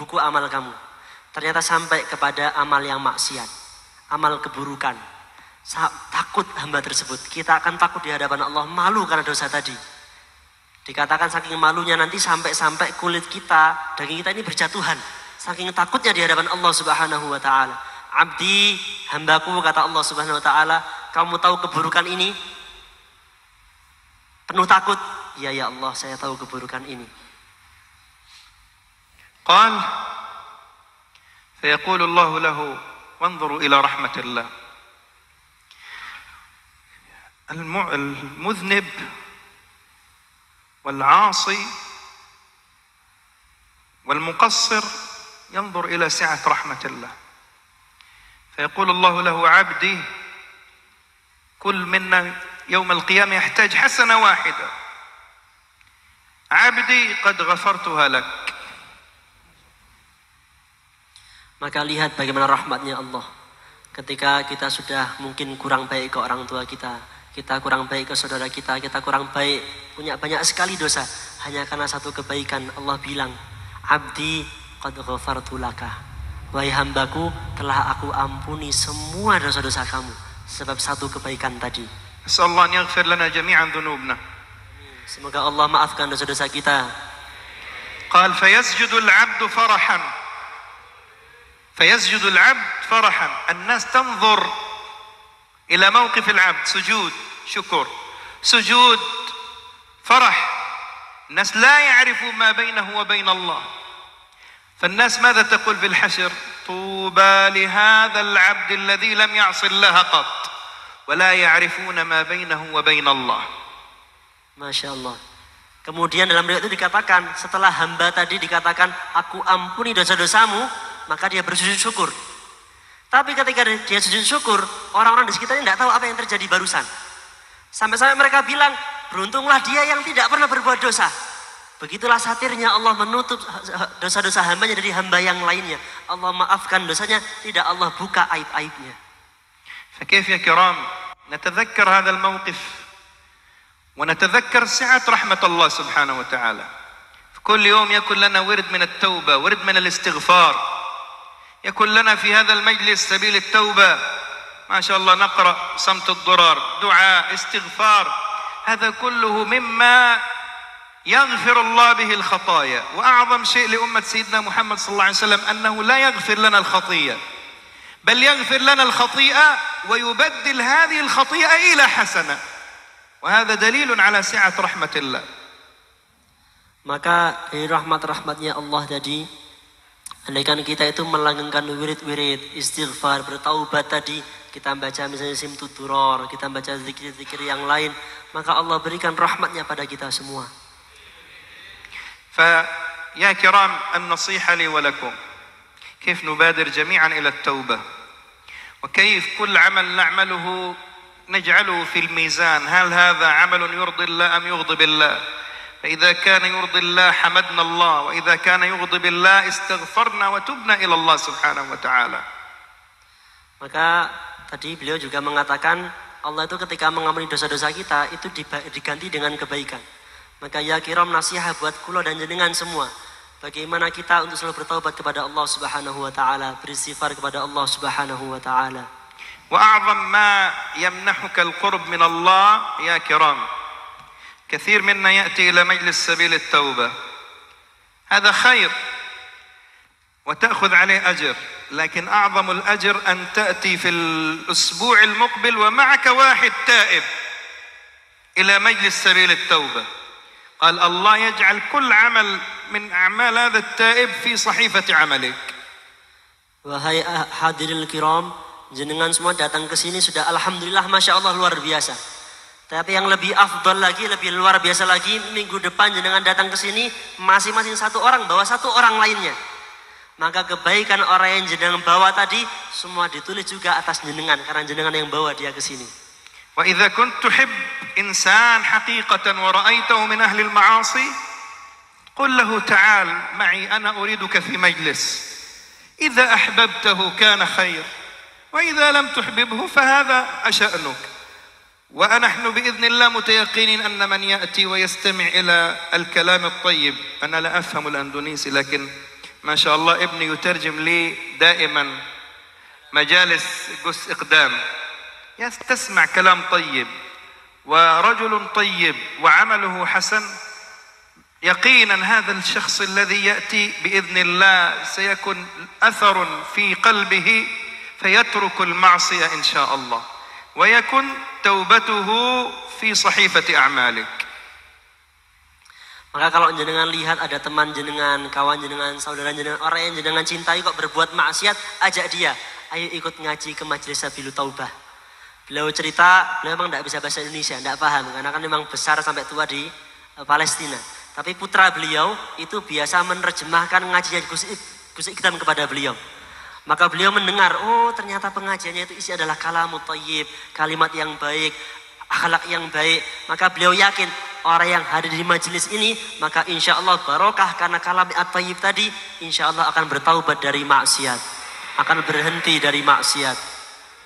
buku amal kamu. Ternyata sampai kepada amal yang maksiat, amal keburukan. Takut hamba tersebut. Kita akan takut di hadapan Allah, malu karena dosa tadi. Dikatakan saking malunya nanti sampai kulit kita, daging kita ini berjatuhan. Saking takutnya di hadapan Allah Subhanahu wa taala. Abdi, hambaku, kata Allah Subhanahu wa taala, kamu tahu keburukan ini? Penuh takut. Ya ya Allah, saya tahu keburukan ini. قال فيقول الله له وانظروا إلى رحمة الله. المذنب والعاصي والمقصر ينظر إلى سعة رحمة الله، فيقول الله له عبدي كل منا يوم القيامة يحتاج حسنة واحدة، عبدي قد غفرتها لك. Maka lihat bagaimana rahmatnya Allah. Ketika kita sudah mungkin kurang baik ke orang tua kita kurang baik ke saudara kita kurang baik, punya banyak sekali dosa. Hanya karena satu kebaikan Allah bilang, Abdi qad ghafartu laka. Wahai hambaku, telah aku ampuni semua dosa-dosa kamu. Sebab satu kebaikan tadi. Asallahu an yaghfir lana jami'an dhunubna. Semoga Allah maafkan dosa-dosa kita. Qal fayasjudu al-'abdu farahan. فيسجد العبد فرحا، الناس تنظر إلى موقف العبد، سجود شكر، سجود فرح، الناس لا يعرفوا ما بينه وبين الله، فالناس ماذا تقول في الحشر؟ طوبى لهذا العبد الذي لم يعص الله قط ولا يعرفون ما بينه وبين الله. Masya Allah. Kemudian dalam riwayat itu dikatakan, setelah hamba tadi dikatakan, aku ampuni dosa-dosamu, maka dia bersujud syukur. Tapi ketika dia sujud syukur, orang-orang di sekitarnya tidak tahu apa yang terjadi barusan. Sampai-sampai mereka bilang, beruntunglah dia yang tidak pernah berbuat dosa. Begitulah satirnya Allah menutup dosa-dosa hambanya dari hamba yang lainnya. Allah maafkan dosanya, tidak Allah buka aib-aibnya. فكيف يا كرام نتذكر هذا الموقف ونتذكر سعة رحمة الله سبحانه وتعالى. كل يوم يكون لنا ورد من التوبة، ورد من الاستغفار، يكون لنا في هذا المجلس سبيل التوبة، ما شاء الله نقرأ صمت الضرر، دعاء، استغفار، هذا كله مما يغفر الله به الخطايا. وأعظم شيء لأمة سيدنا محمد صلى الله عليه وسلم أنه لا يغفر لنا الخطيئة، بل يغفر لنا الخطيئة ويبدل هذه الخطيئة إلى حسنة، وهذا دليل على سعة رحمة الله. Maka dari rahmat-rahmatnya Allah tadi, andaikan kita itu melanggengkan wirid-wirid, istighfar, bertaubat tadi, kita baca misalnya simtud duror, kita baca zikir-zikir yang lain, maka Allah berikan rahmatnya pada kita semua. فيا كرام النصيحة لي ولكم كيف نبادر جميعا إلى التوبة، وكيف كل عمل نعمله نجعله في الميزان، هل هذا عمل يرضي الله أم يغضب الله؟ فإذا كان يرضي الله حمدنا الله، وإذا كان يغضب الله استغفرنا وتبنا إلى الله سبحانه وتعالى. Maka tadi beliau juga mengatakan Allah itu ketika mengampuni dosa-dosa kita itu diganti dengan kebaikan. Maka ya kiram nasihat buat kula dan jenengan semua, bagaimana kita untuk selalu bertaubat kepada Allah Subhanahu wa taala, beristighfar kepada Allah Subhanahu wa taala. وأعظم ما يمنحك القرب من الله يا كرام، كثير منا يأتي إلى مجلس سبيل التوبة، هذا خير وتأخذ عليه أجر، لكن أعظم الأجر أن تأتي في الأسبوع المقبل ومعك واحد تائب إلى مجلس سبيل التوبة. قال الله يجعل كل عمل من أعمال هذا التائب في صحيفة عملك. Wahai hadirin kiram, jenengan semua datang ke sini sudah alhamdulillah masya Allah luar biasa. Tapi yang lebih afdal lagi, lebih luar biasa lagi, minggu depan jenengan datang ke sini masing-masing satu orang bawa satu orang lainnya. Maka kebaikan orang yang jenengan bawa tadi semua ditulis juga atas jenengan karena jenengan yang bawa dia ke sini. وإذا كنت تحب إنسان حقيقة ورأيته من أهل المعاصي قل له تعال معي أنا أريدك في مجلس إذا أحببته كان خير وإذا لم تحببه فهذا شأنك ونحن بإذن الله متيقنين أن من يأتي ويستمع إلى الكلام الطيب أنا لا أفهم الأندونيسي لكن ما شاء الله ابني يترجم لي دائما مجالس قس إقدام يستسمع كلام طيب ورجل طيب وعمله حسن يقينا هذا الشخص الذي يأتي بإذن الله سيكون أثر في قلبه فيترك المعصية إن شاء الله ويكون توبته في صحيفة أعمالك. Maka kalau jenengan lihat ada teman jenengan, kawan jenengan, saudara jenengan, orang yang jenengan cintai kok berbuat maksiat, ajak dia, ayo ikut ngaji ke Majelis Sabilul Taubah. Beliau cerita, beliau memang tidak bisa bahasa Indonesia, tidak paham, karena kan memang besar sampai tua di Palestina. Tapi putra beliau itu biasa menerjemahkan ngajinya Gus Ikdam kepada beliau. Maka beliau mendengar, oh ternyata pengajiannya itu isi adalah kalamut thayyib, kalimat yang baik, akhlak yang baik. Maka beliau yakin orang yang hadir di majelis ini, maka insya Allah barokah karena kalimat at-thayyib tadi, insya Allah akan bertaubat dari maksiat, akan berhenti dari maksiat.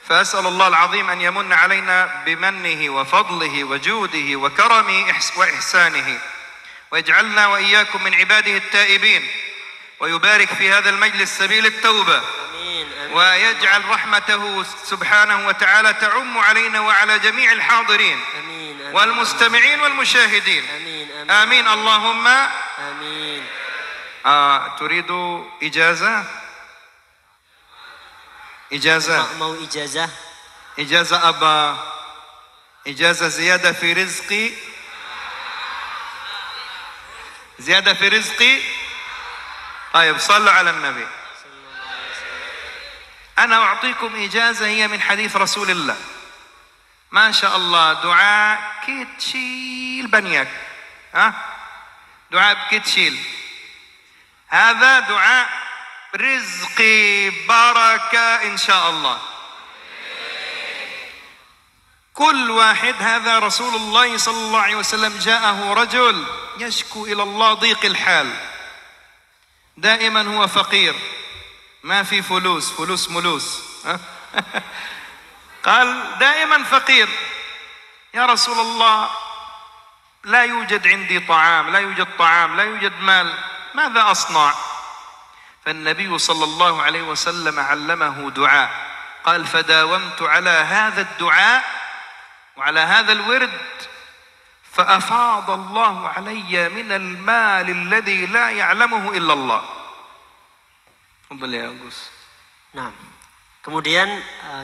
فأسأل الله العظيم أن يمن علينا بمنه وفضله وجوده وكرمه وإحسانه ويجعلنا وإياكم من عباده التائبين ويبارك في هذا المجلس سبيل التوبة ويجعل رحمته سبحانه وتعالى تعم علينا وعلى جميع الحاضرين والمستمعين والمشاهدين آمين اللهم آمين. تريد إجازة؟ إجازة mau ijazah إجازة أبا إجازة زيادة في رزقي زيادة في رزقي طيب صلوا على النبي أنا أعطيكم إجازة هي من حديث رسول الله ما شاء الله دعاء كتشيل بنيك دعاء كتشيل هذا دعاء رزقي بركة إن شاء الله كل واحد هذا رسول الله صلى الله عليه وسلم جاءه رجل يشكو إلى الله ضيق الحال دائما هو فقير ما في فلوس ملوس قال دائما فقير يا رسول الله لا يوجد عندي طعام لا يوجد طعام لا يوجد مال ماذا أصنع فالنبي صلى الله عليه وسلم علمه دعاء قال فداومت على هذا الدعاء وعلى هذا الورد فأفاض الله علي من المال الذي لا يعلمه إلا الله. Boleh Agus. Nah, kemudian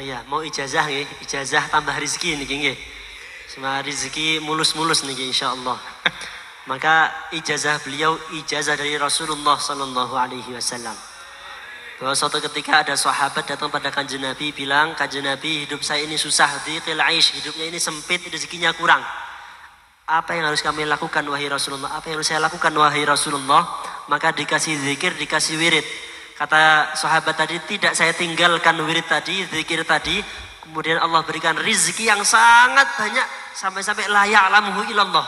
ya mau ijazah nggih, ijazah tambah rezeki niki nggih. Semua rezeki mulus-mulus niki insyaallah. Maka ijazah beliau ijazah dari Rasulullah sallallahu alaihi wasallam. Bahwa suatu ketika ada sahabat datang pada Kanjeng Nabi bilang, Kanjeng Nabi, hidup saya ini susah, dhiqil aish, hidupnya ini sempit, rezekinya kurang. Apa yang harus kami lakukan wahai Rasulullah? Apa yang harus saya lakukan wahai Rasulullah? Maka dikasih zikir, dikasih wirid. Kata sahabat tadi, tidak saya tinggalkan wirid tadi, zikir tadi. Kemudian Allah berikan rezeki yang sangat banyak sampai-sampai la ya'lamuhu illallah.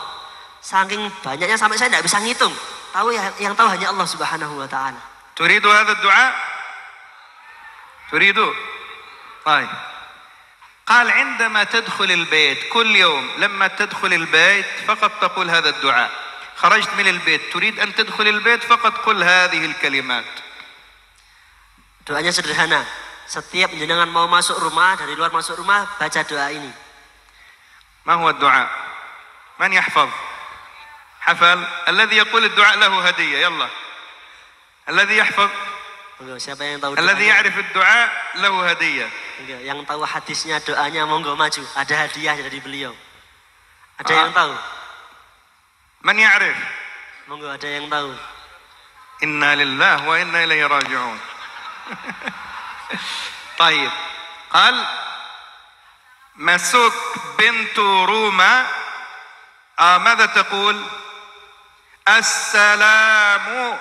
Saking banyaknya sampai saya tidak bisa ngitung. Tahu ya, yang tahu hanya Allah Subhanahu wa taala. Turidu hadha ad-du'a? Turidu? طيب. قال عندما تدخل البيت كل يوم لما تدخل البيت فقط تقول هذا الدعاء. خرجت من البيت تريد أن تدخل البيت فقط قل هذه الكلمات. Doanya sederhana. Setiap jenengan mau masuk rumah, dari luar masuk rumah, baca doa ini. ما هو الدعاء؟ من يحفظ؟ حفل الذي يقول الدعاء له هدية يلا الذي يحفظ siapa yang tahu الذي يعرف الدعاء له هدية yang tahu hadisnya doanya monggo maju ada hadiah dari beliau ada yang tahu من يعرف monggo ada yang tahu إنا لله وإنا إليه راجعون طيب قال مسك بنت روما ماذا تقول السلام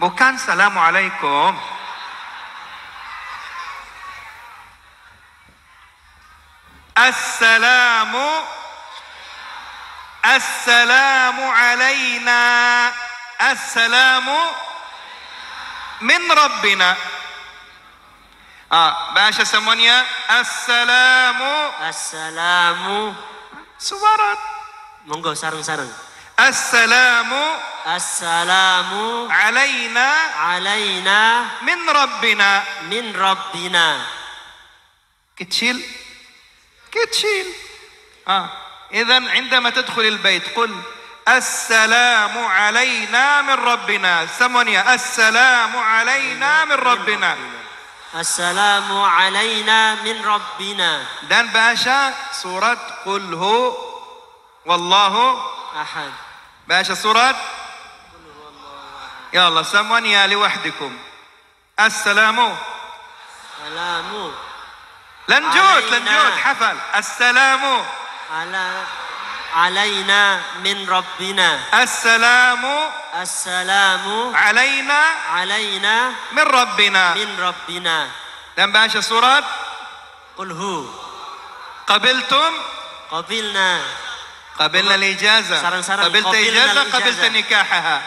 bukan السلام عليكم السلام Assalamu alaina. Assalamu min Rabbina. Baca semuanya. Assalamu. Assalamu. Suara. Monggo sareng-sareng. Assalamu. Assalamu Alaina. alaina Min Rabbina. min Rabbina. كتشيل كتشيل إذن عندما تدخل البيت قل السلام علينا من ربنا. سمونيا السلام علينا من ربنا. Assalamu alaina min Rabbina. Dan baca surat Qul hu wallahu Ahad. baca surat. يلا سمونيا لوحدكم. السلام. Salamu لنجود علينا. لنجود حفل. السلام. alaina min Rabbina. السلام Assalamu علينا alaina من ربنا. min Rabbina. Dan baca surat. Qul hu. قبلتم. Qabilna. قبلنا الإجازة. سرن قبلت قبلنا إجازة. الإجازة. قبلت نكاحها.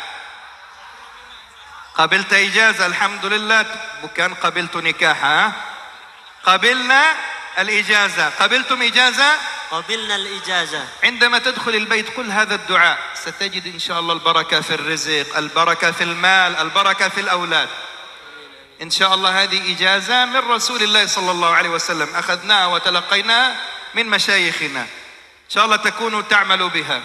قبلت إجازة الحمد لله. كان قبلت نكاحها. قبلنا الإجازة. قبلتم إجازة. Qabilna al-ijazah. عندما تدخل البيت قل هذا الدعاء ستجد إن شاء الله البركة في الرزق، البركة في المال، البركة في الأولاد. إن شاء الله هذه إجازة من رسول الله صلى الله عليه وسلم أخذناها وتلقيناها من مشايخنا. إن شاء الله تكونوا تعملوا بها.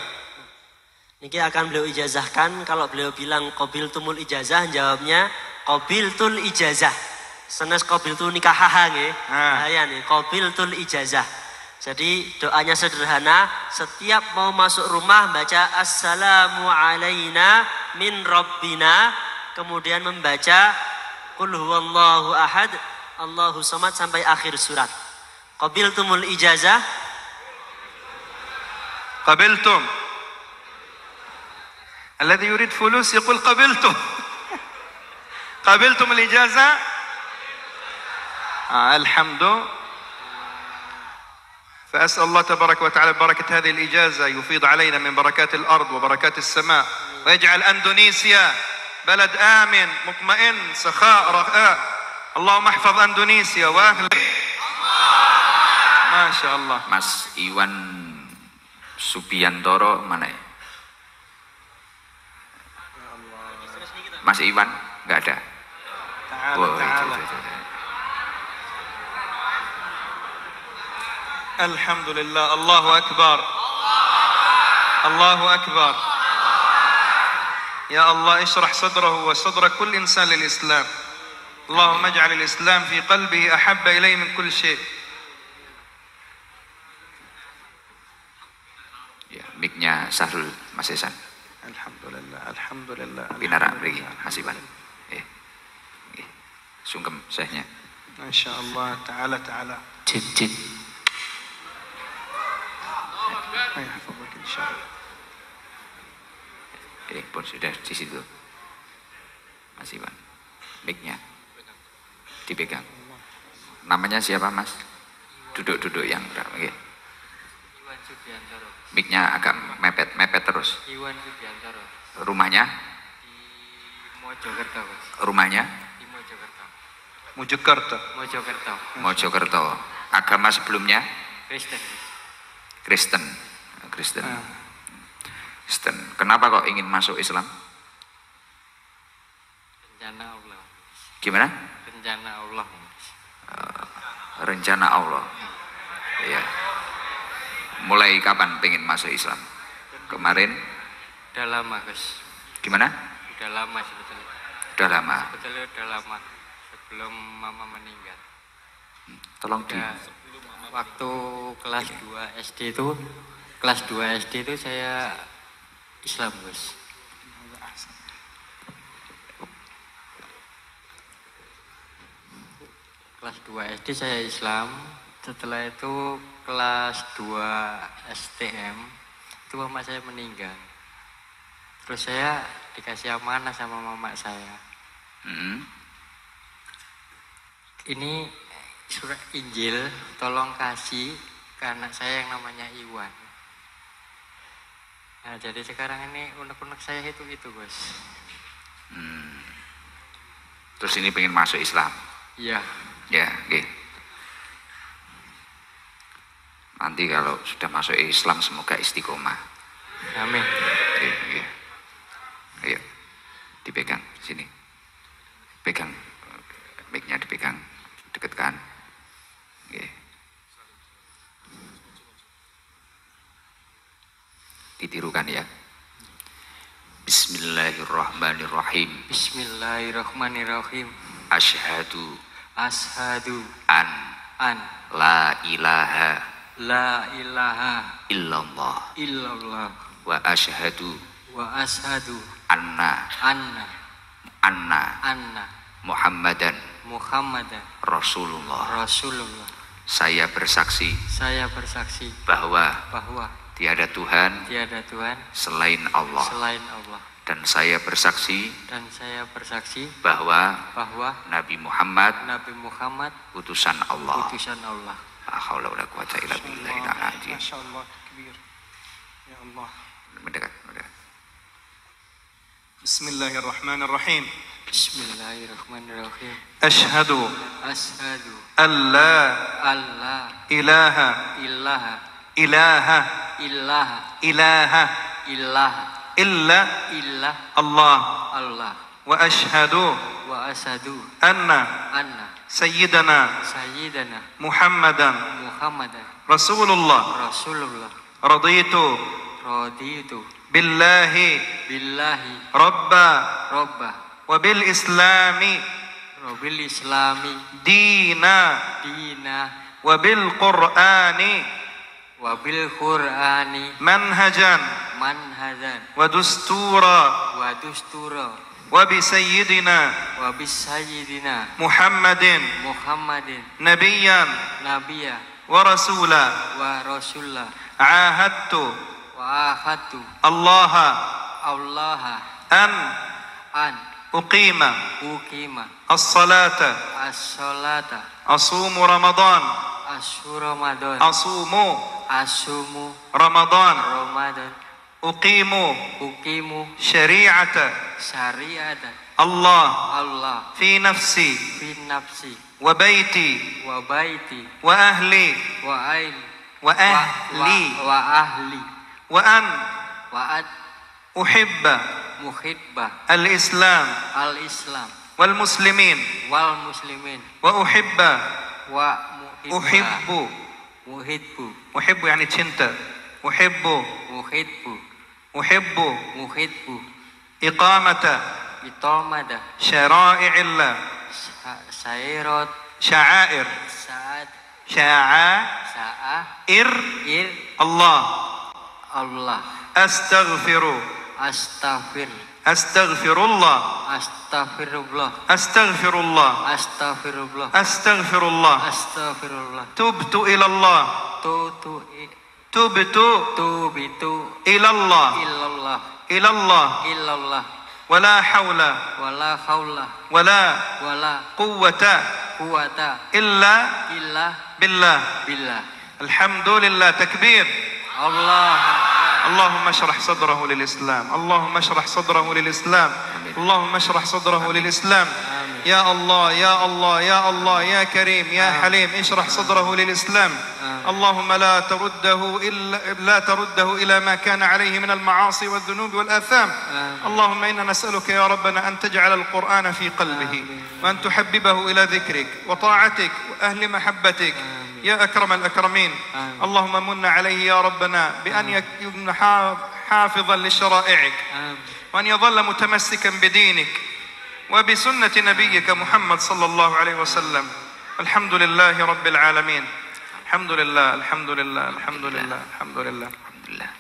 Niki akan beliau ijazahkan. Kalau beliau bilang qabiltumul ijazah, jawabnya qabiltul ijazah. Senes qabiltu nikahaha nggih. Ya nih, qabiltul ijazah. Jadi doanya sederhana, setiap mau masuk rumah baca assalamu alaina min Rabbina, kemudian membaca qul huwallahu ahad, Allahu samad sampai akhir surat. Qabiltumul ijazah. قبلتم. الذي يريد فلوس يقول قبلتم. قبلتم الإجازة. الحمد. فأسأل الله تبارك وتعالى بركة هذه الإجازة يفيض علينا من بركات الأرض وبركات السماء، ويجعل أندونيسيا بلد آمن مطمئن سخاء رخاء. اللهم احفظ أندونيسيا وأهلها. ما شاء الله. Mas Iwan Subiantoro mana ya? Mas Iwan nggak ada. Itu. الحمد لله. الله أكبر. الله أكبر. يا الله اشرح صدره وصدر كل إنسان للإسلام. اللهم اجعل الإسلام في قلبه أحب إليه من كل شيء. Ya, mic-nya Sahrul Mas Esan. Alhamdulillah. Alhamdulillah. Pinara beri Mas Iwan. Sungkem sehnya. Masya Allah. Ta'ala ta'ala. Cip. يحفظك إن شاء الله. Pun sudah di situ. Mas Iwan. Mic-nya dipegang. Namanya siapa Mas? Duduk yang okay. Iwan Subiantoro. Mic-nya agak mepet terus. Iwan Subiantoro. Rumahnya? Di Mojokerto, Mas. Rumahnya? Di Mojokerto. Mojokerto. Mojokerto. Agama sebelumnya? Kristen. Kristen. Kenapa kok ingin masuk Islam? Rencana Allah. Gimana? Rencana Allah. Rencana Allah. Ya. Mulai kapan pengen masuk Islam? Kemarin? Udah lama, Gus. Gimana? Udah lama sebetulnya. Udah lama. Sebetulnya udah lama. Sebelum mama meninggal. Tolong di. Waktu kelas 2 SD itu saya Islam, Gus. Kelas 2 SD saya Islam. Setelah itu kelas 2 STM itu mama saya meninggal. Terus saya dikasih amanah sama mama saya. Ini surat Injil, tolong kasih ke anak saya yang namanya Iwan. Nah, jadi sekarang ini unek-unek saya itu Gus. Terus ini pengen masuk Islam. Iya. Ya, oke. Nanti kalau sudah masuk Islam semoga istiqomah. Amin. Oke, oke. Ayo, dipegang sini. Pegang, mic-nya dipegang, dekatkan. Oke. Ditirukan ya. Bismillahirrahmanirrahim. Bismillahirrahmanirrahim. Asyhadu Ashadu an an la ilaha la ilaha illallah illallah wa asyhadu wa ashadu anna anna Muhammadan Muhammadan Rasulullah. Rasulullah. Saya bersaksi Saya bersaksi bahwa bahwa tiada Tuhan tiada Tuhan selain Allah, selain Allah, dan saya bersaksi dan saya bersaksi bahwa bahwa Nabi Muhammad Nabi Muhammad utusan Allah. utusan Allah. La haula wala quwata illa billahil azim. Masya Allah, takbir. Ya Allah. Mendekat. Bismillahirrahmanirrahim. Bismillahirrahmanirrahim. Ashhadu Ashadu an la alla ilaha ilaha ilaha ilaha ilaha ilaha illa illa Allah Allah wa ashhadu wa asadu anna anna sayyidana sayyidana Muhammadan Muhammadan Rasulullah. Rasulullah. Raditu Raditu billahi billahi rabba robba wa bil islami robil islami dina dina wa bil qur'ani wabil qur'ani manhajan manhajan wa dustura wa dustura wa bi sayyidina wa bisayyidina Muhammadin Muhammadin nabiyyan nabiyya wa rasula wa rasulah ahadtu wa ahadu Allah Allah an uqima ukima as-salata as-salata asumu Ramadan as-Ramadan asumu asumu Ramadan Ramadan uqimu ukimu syari'ata syariatan Allah Allah fi nafsi fi nafsi wa baiti wa baiti wa ahli wa ain wa ahli wa ahli wa an wa ad uhibba muhibbah al-islam al-islam wal muslimin wal muslimin wa uhibba wa uhibbu muhibbu uhibbu yani cinta uhibbu muhibbu uhibbu iqamata itomada syara'i'illah sairat sya'air saat sya'air ir Allah Allah astaghfiru astaghfir astaghfirullah astaghfirullah astaghfirullah astaghfirullah astaghfirullah astaghfirullah tubtu ila Allah tu bitu ila Allah illallah ila Allah illallah wala hawla wala haula wala wala quwwata quwata illa illa billah billah. alhamdulillah takbir Allah اللهم اشرح صدره للإسلام اللهم اشرح صدره للإسلام اللهم اشرح صدره للإسلام يا الله يا الله يا الله يا كريم يا حليم اشرح صدره للإسلام اللهم لا ترده إلى ما كان عليه من المعاصي والذنوب والآثام اللهم إنا نسألك يا ربنا أن تجعل القرآن في قلبه وأن تحببه إلى ذكرك وطاعتك وأهل محبتك يا أكرم الأكرمين اللهم من عليه يا ربنا بأن يكون حافظا لشرائعك وأن يظل متمسكا بدينك وبسنة نبيك محمد صلى الله عليه وسلم الحمد لله رب العالمين الحمد لله الحمد لله الحمد لله الحمد لله. Alhamdulillah.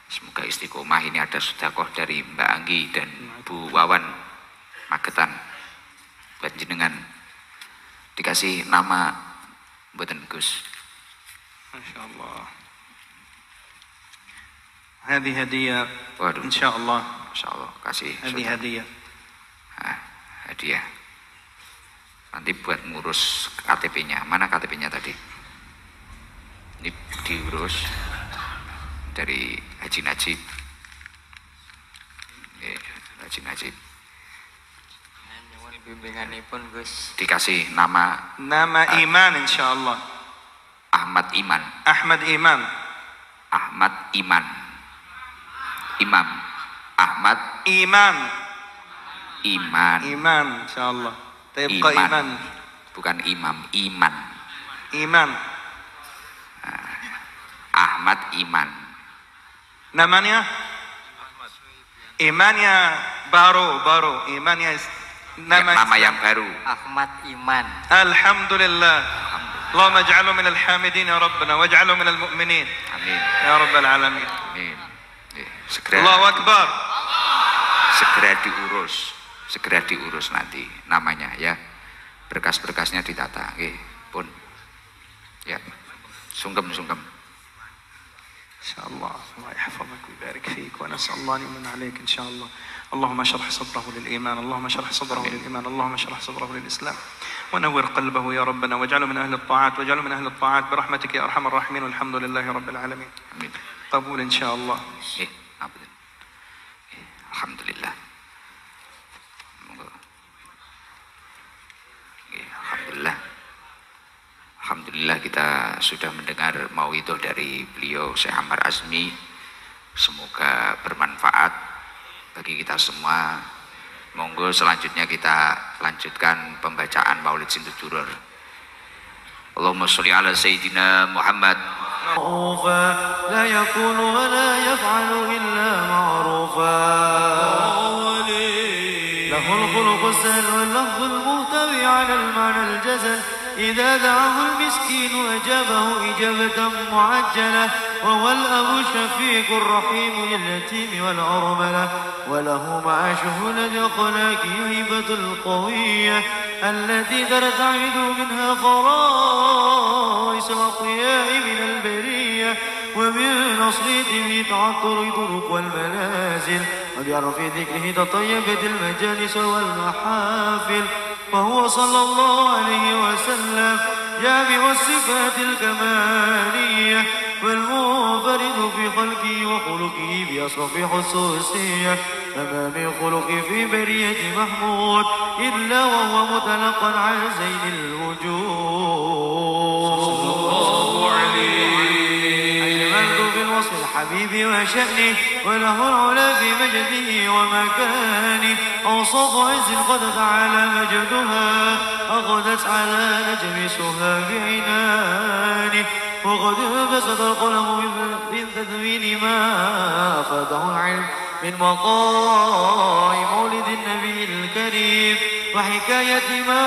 Semoga istiqomah. Ini ada sedekah dari Mbak Anggi dan Bu Wawan Magetan buat jenengan, dikasih nama mboten Gus. Masyaallah. هذه هدية Waduh. إن شاء الله. Masyaallah, kasih. هذه هدية. Hadiah. Nanti buat ngurus KTP-nya. Mana KTP-nya tadi? Ini diurus dari Haji Najib. Haji. Nyuwun bimbinganipun Gus. Dikasih nama Nama Iman insyaallah. Ahmad Iman. Ahmad Iman. Ahmad Iman. Imam. Ahmad Iman. Iman. Iman insyaallah. Tayibqa Iman. Bukan imam, iman. Iman. Ahmad Iman. Namanya Imannya baru. Imannya Nama yang baru. Ahmad Iman. Alhamdulillah. Allahumma ij'alhu minal hamidin ya Rabbana waj'alhu minal mu'minin. Amin. Ya Rabbal alamin. Amin. Segera Allahu Akbar. Segera diurus nanti namanya ya. Berkas-berkasnya ditata. Nggih, pun. Ya. Sungkem. إن شاء الله الله يحفظك ويبارك فيك ونسأل الله أن يمن عليك إن شاء الله اللهم اشرح صدره للإيمان اللهم اشرح صدره للإيمان اللهم اشرح صدره للإسلام ونور قلبه يا ربنا واجعله من أهل الطاعات واجعله من أهل الطاعات برحمتك يا أرحم الراحمين والحمد لله رب العالمين Amin. قبول إن شاء الله Amin. Alhamdulillah. Alhamdulillah. Alhamdulillah kita sudah mendengar mauidhah dari beliau Syekh Ammar Azmi. Semoga bermanfaat bagi kita semua. Monggo selanjutnya kita lanjutkan pembacaan Maulid Sintut Duror. Allahumma sholli ala Sayyidina Muhammad. لا يكون ولا يفعل إلا معروفا له الخلق السهل واللفظ المهتوي على المعنى الجزل إذا دعاه المسكين أجابه إجابة معجلة وهو الأب الشفيق الرحيم لليتيم والأرملة وله معاشه لدى خلاقه هيبة القوية التي ترتعد منها فرائس الأقوياء من البرية ومن نصرته تعطر الطرق والمنازل وبعرف ذكره تطيبت المجالس والمحافل وهو صلى الله عليه وسلم جامع الصفات الكمالية والمنفرد في خلقه وخلقه بأصرف خصوصية فما من خلق في برية محمود إلا وهو متلقى عن زين الوجود صلى الله عليه أجملت بالوصف الحبيب وشأنه وله العلا في مجده ومكانه أوصاف عز قد تعالى مجدها أخذت على نجم سها بعنانه وقد بسط القلم من تدوين ما أفاده العلم من مقام مولد النبي الكريم وحكاية ما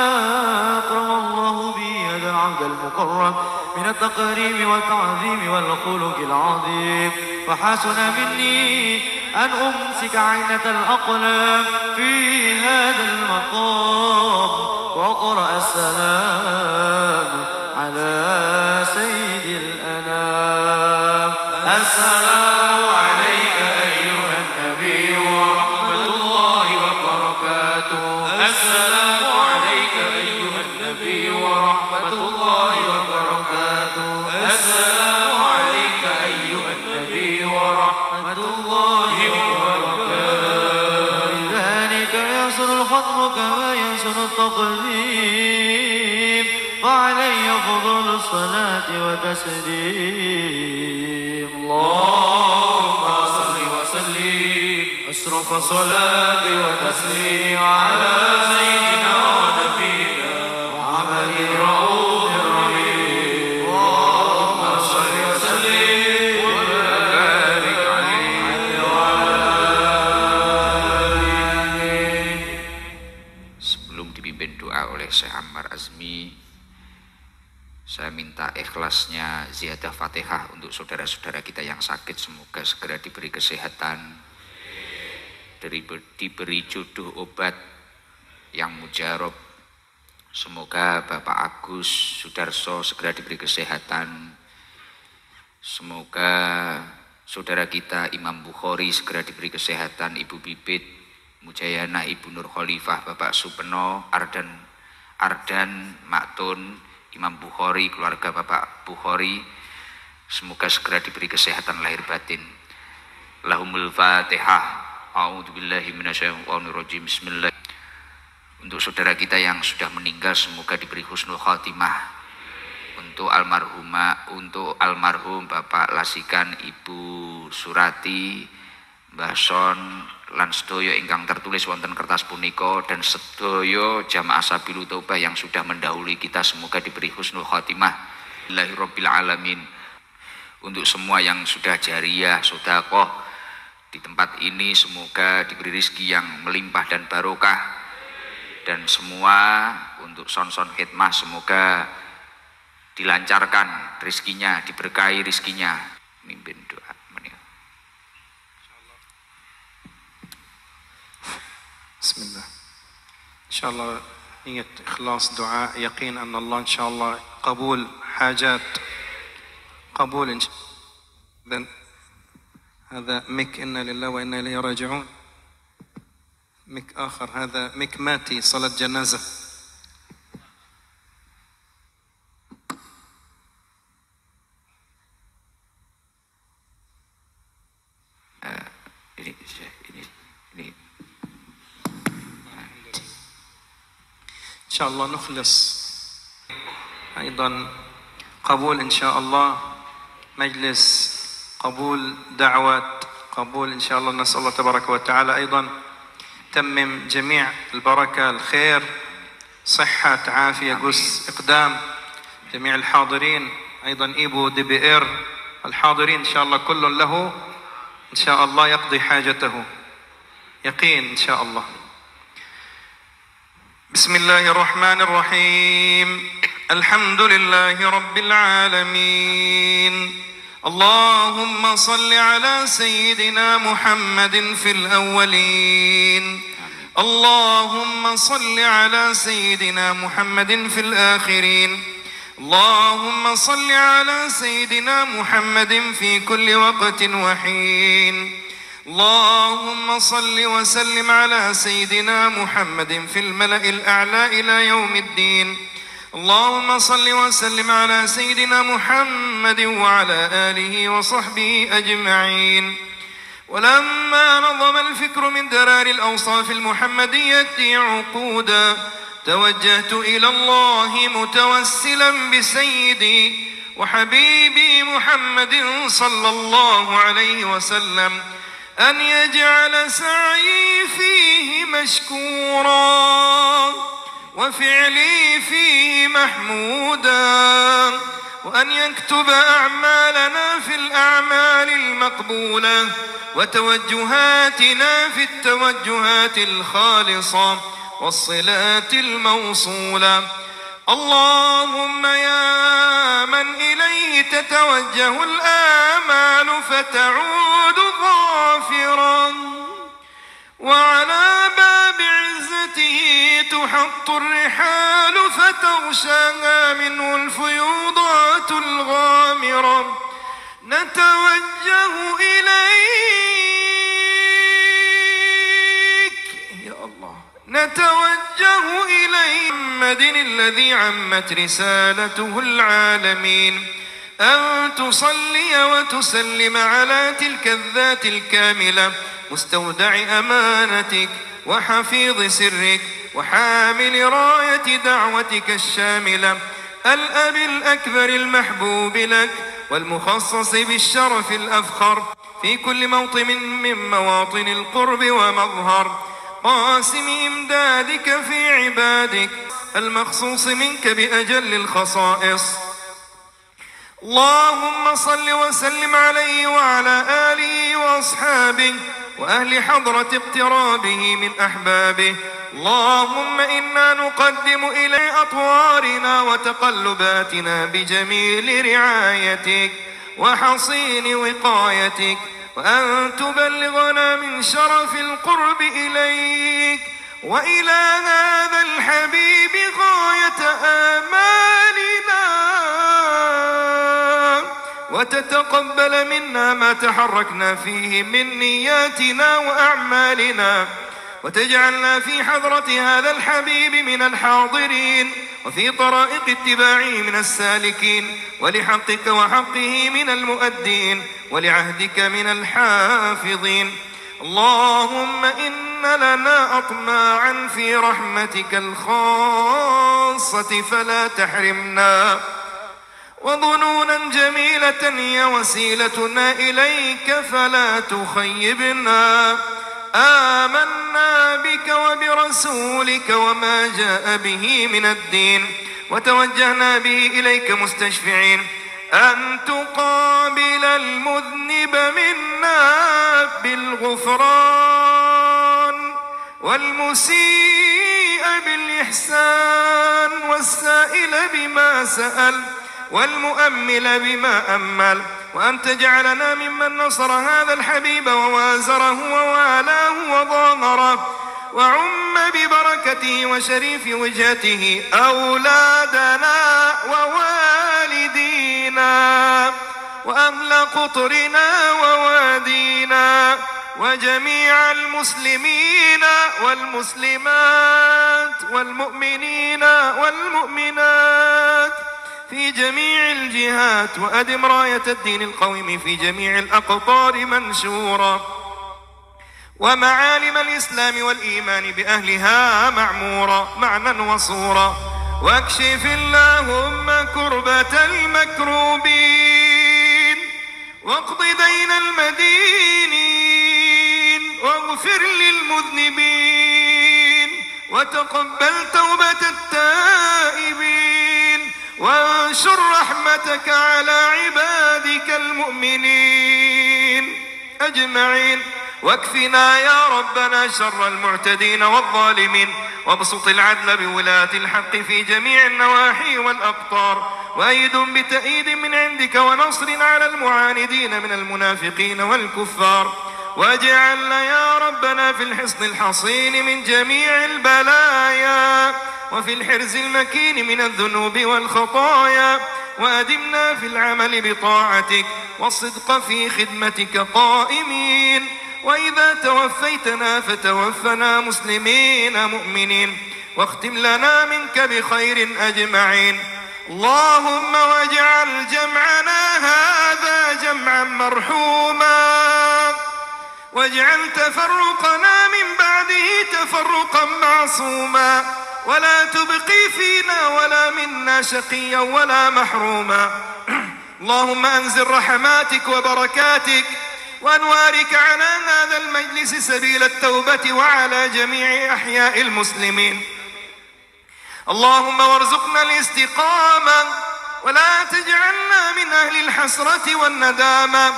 أكرم الله به هذا العبد المكرم من التقريم والتعظيم والخلق العظيم وحسن مني أن أمسك عينة الأقلام في هذا المقام وأقرأ السلام على سيد الأنام السلام عليك أيها النبي ورحمة الله وبركاته السلام عليك أيها النبي ورحمة الله وبركاته السلام عليك أيها النبي ورحمة الله وبركاته لذلك يحسن الخطب كما يحسن التقديم وعليه أفضل الصلاة وتسليم اللهم صل وسلم أشرف صلاة وتسليم على سيدنا ونبينا محمد الرؤوف الرحيم اللهم صل وسلم وبارك عليه وعلى آله. Sebelum dipimpin doa oleh Syekh Ammar Azmi, saya minta ikhlasnya ziyadah Fatihah untuk saudara-saudara kita yang sakit, semoga segera diberi kesehatan, diberi jodoh obat yang mujarab. Semoga Bapak Agus Sudarso segera diberi kesehatan. Semoga saudara kita Imam Bukhari segera diberi kesehatan, Ibu Bibit Mujayana, Ibu Nur Khalifah, Bapak Supeno, Ardan Maktun, Imam Bukhari, keluarga Bapak Bukhari, semoga segera diberi kesehatan lahir batin. Lahumul Fatihah. A'udzubillahi minasyaitonirrajim. Bismillah. Untuk saudara kita yang sudah meninggal semoga diberi husnul khotimah. Untuk almarhum Bapak Lasikan, Ibu Surati, Mbah Son lan sedaya ingkang tertulis wonten kertas punika dan sedaya jamaah Sabilul Taubah yang sudah mendahului kita semoga diberi husnul khotimah. Bismillahirabbil alamin. Untuk semua yang sudah jariyah, sedekah di tempat ini semoga diberi rezeki yang melimpah dan barokah. Dan semua untuk son-son khidmah semoga dilancarkan rezekinya, diberkahi rezekinya. Mimpin doa. Bismillah. Insyaallah niat ikhlas doa, yakin anna Allah insyaallah qabul hajat. قبول إن شاء الله. هذا ميك إنا لله وإنا إليه راجعون. ميك آخر هذا ميك ماتي صلاة جنازة. إن شاء الله نخلص أيضا قبول إن شاء الله مجلس قبول دعوات قبول إن شاء الله. نسأل الله تبارك وتعالى أيضا تمم جميع البركة الخير صحة عافية قس إقدام جميع الحاضرين أيضا إيبو دي بي إر الحاضرين إن شاء الله كل له إن شاء الله يقضي حاجته يقين إن شاء الله. بسم الله الرحمن الرحيم. الحمد لله رب العالمين. اللهم صل على سيدنا محمد في الأولين. اللهم صل على سيدنا محمد في الآخرين. اللهم صل على سيدنا محمد في كل وقت وحين. اللهم صل وسلم على سيدنا محمد في الملأ الأعلى إلى يوم الدين. اللهم صل وسلم على سيدنا محمد وعلى آله وصحبه أجمعين. ولما نظم الفكر من درار الأوصاف المحمدية عقودا توجهت إلى الله متوسلا بسيدي وحبيبي محمد صلى الله عليه وسلم أن يجعل سعي فيه مشكورا وفعلي فيه محمودا وأن يكتب أعمالنا في الأعمال المقبولة وتوجهاتنا في التوجهات الخالصة والصلات الموصولة. اللهم يا من إليه تتوجه الآمال فتعود ظافرا وعلى باب عزته تحط الرحال فتغشاها منه الفيوضات الغامرة. نتوجه إليك يا الله، نتوجه إليك محمد الذي عمت رسالته العالمين أن تصلي وتسلم على تلك الذات الكاملة مستودع أمانتك وحفيظ سرك وحامل راية دعوتك الشاملة الأب الأكبر المحبوب لك والمخصص بالشرف الأفخر في كل موطن من مواطن القرب ومظهر قاسم إمدادك في عبادك المخصوص منك بأجل الخصائص. اللهم صل وسلم عليه وعلى آله وأصحابه وأهل حضرة اقترابه من أحبابه. اللهم إنا نقدم إلى أطوارنا وتقلباتنا بجميل رعايتك وحصين وقايتك وأن تبلغنا من شرف القرب إليك وإلى هذا الحبيب غاية آمالنا وتتقبل منا ما تحركنا فيه من نياتنا وأعمالنا وتجعلنا في حضرة هذا الحبيب من الحاضرين وفي طرائق اتباعه من السالكين ولحقك وحقه من المؤدين ولعهدك من الحافظين. اللهم إن لنا أطماعا في رحمتك الخاصة فلا تحرمنا، وظنونا جميلة هي وسيلتنا إليك فلا تخيبنا. آمنا بك وبرسولك وما جاء به من الدين، وتوجهنا به إليك مستشفعين أن تقابل المذنب منا بالغفران، والمسيء بالإحسان، والسائل بما سأل، والمؤمل بما أمل، وأن تجعلنا ممن نصر هذا الحبيب ووازره ووالاه وضامره، وعم ببركته وشريف وجهته أولادنا ووالدينا وأهل قطرنا ووادينا، وجميع المسلمين والمسلمات والمؤمنين والمؤمنات في جميع الجهات، وأدم راية الدين القويم في جميع الأقطار منشورا، ومعالم الإسلام والإيمان بأهلها معمورا معنى وصورا. واكشف اللهم كربة المكروبين، واقض دين المدينين، واغفر للمذنبين، وتقبل توبة التائبين، وانشر رحمتك على عبادك المؤمنين أجمعين. واكفنا يا ربنا شر المعتدين والظالمين، وابسط العدل بولاة الحق في جميع النواحي والأقطار، وأيد بتأييد من عندك ونصر على المعاندين من المنافقين والكفار، واجعلنا يا ربنا في الحصن الحصين من جميع البلايا، وفي الحرز المكين من الذنوب والخطايا، وأدمنا في العمل بطاعتك والصدق في خدمتك قائمين. وإذا توفيتنا فتوفنا مسلمين مؤمنين، واختم لنا منك بخير أجمعين. اللهم واجعل جمعنا هذا جمعا مرحوما، واجعل تفرقنا من بعده تفرقا معصوما، ولا تبقي فينا ولا منا شقيا ولا محروما. اللهم أنزل رحماتك وبركاتك وأنوارك على هذا المجلس سبيل التوبة وعلى جميع أحياء المسلمين. اللهم وارزقنا الاستقامة ولا تجعلنا من أهل الحسرة والندامة.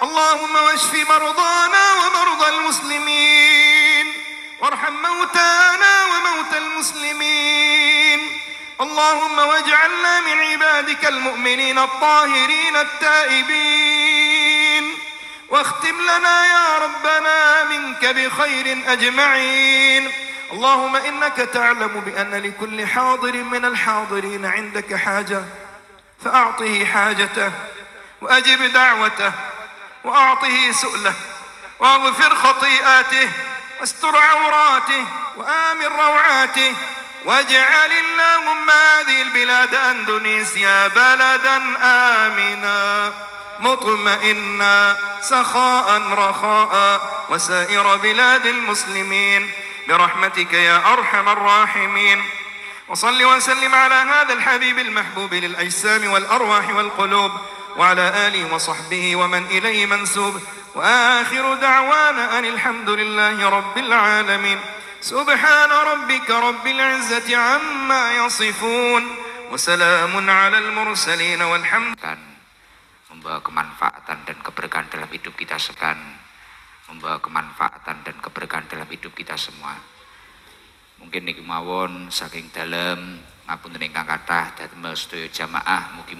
اللهم واشف مرضانا ومرضى المسلمين، وارحم موتانا وموتى المسلمين. اللهم واجعلنا من عبادك المؤمنين الطاهرين التائبين، واختم لنا يا ربنا منك بخير أجمعين. اللهم إنك تعلم بأن لكل حاضر من الحاضرين عندك حاجة، فأعطه حاجته، وأجب دعوته، وأعطه سؤله، واغفر خطيئاته، واستر عوراته، وآمن روعاته، واجعل اللهم هذه البلاد أندونيسيا بلدا آمنا مطمئنا سخاء رخاء، وسائر بلاد المسلمين برحمتك يا أرحم الراحمين. وصل وسلم على هذا الحبيب المحبوب للأجسام والأرواح والقلوب، وعلى آله وصحبه ومن إليه منسوب. وآخر دعوانا أن الحمد لله رب العالمين. سبحان ربك رب العزة عما يصفون، وسلام على المرسلين والحمد. Membawa kemanfaatan dan keberkahan dalam hidup kita sekan, membawa kemanfaatan dan keberkahan dalam hidup kita semua. Mungkin niki mawon saking dalem ngapunten ingkang kathah dhateng sedaya jamaah mugi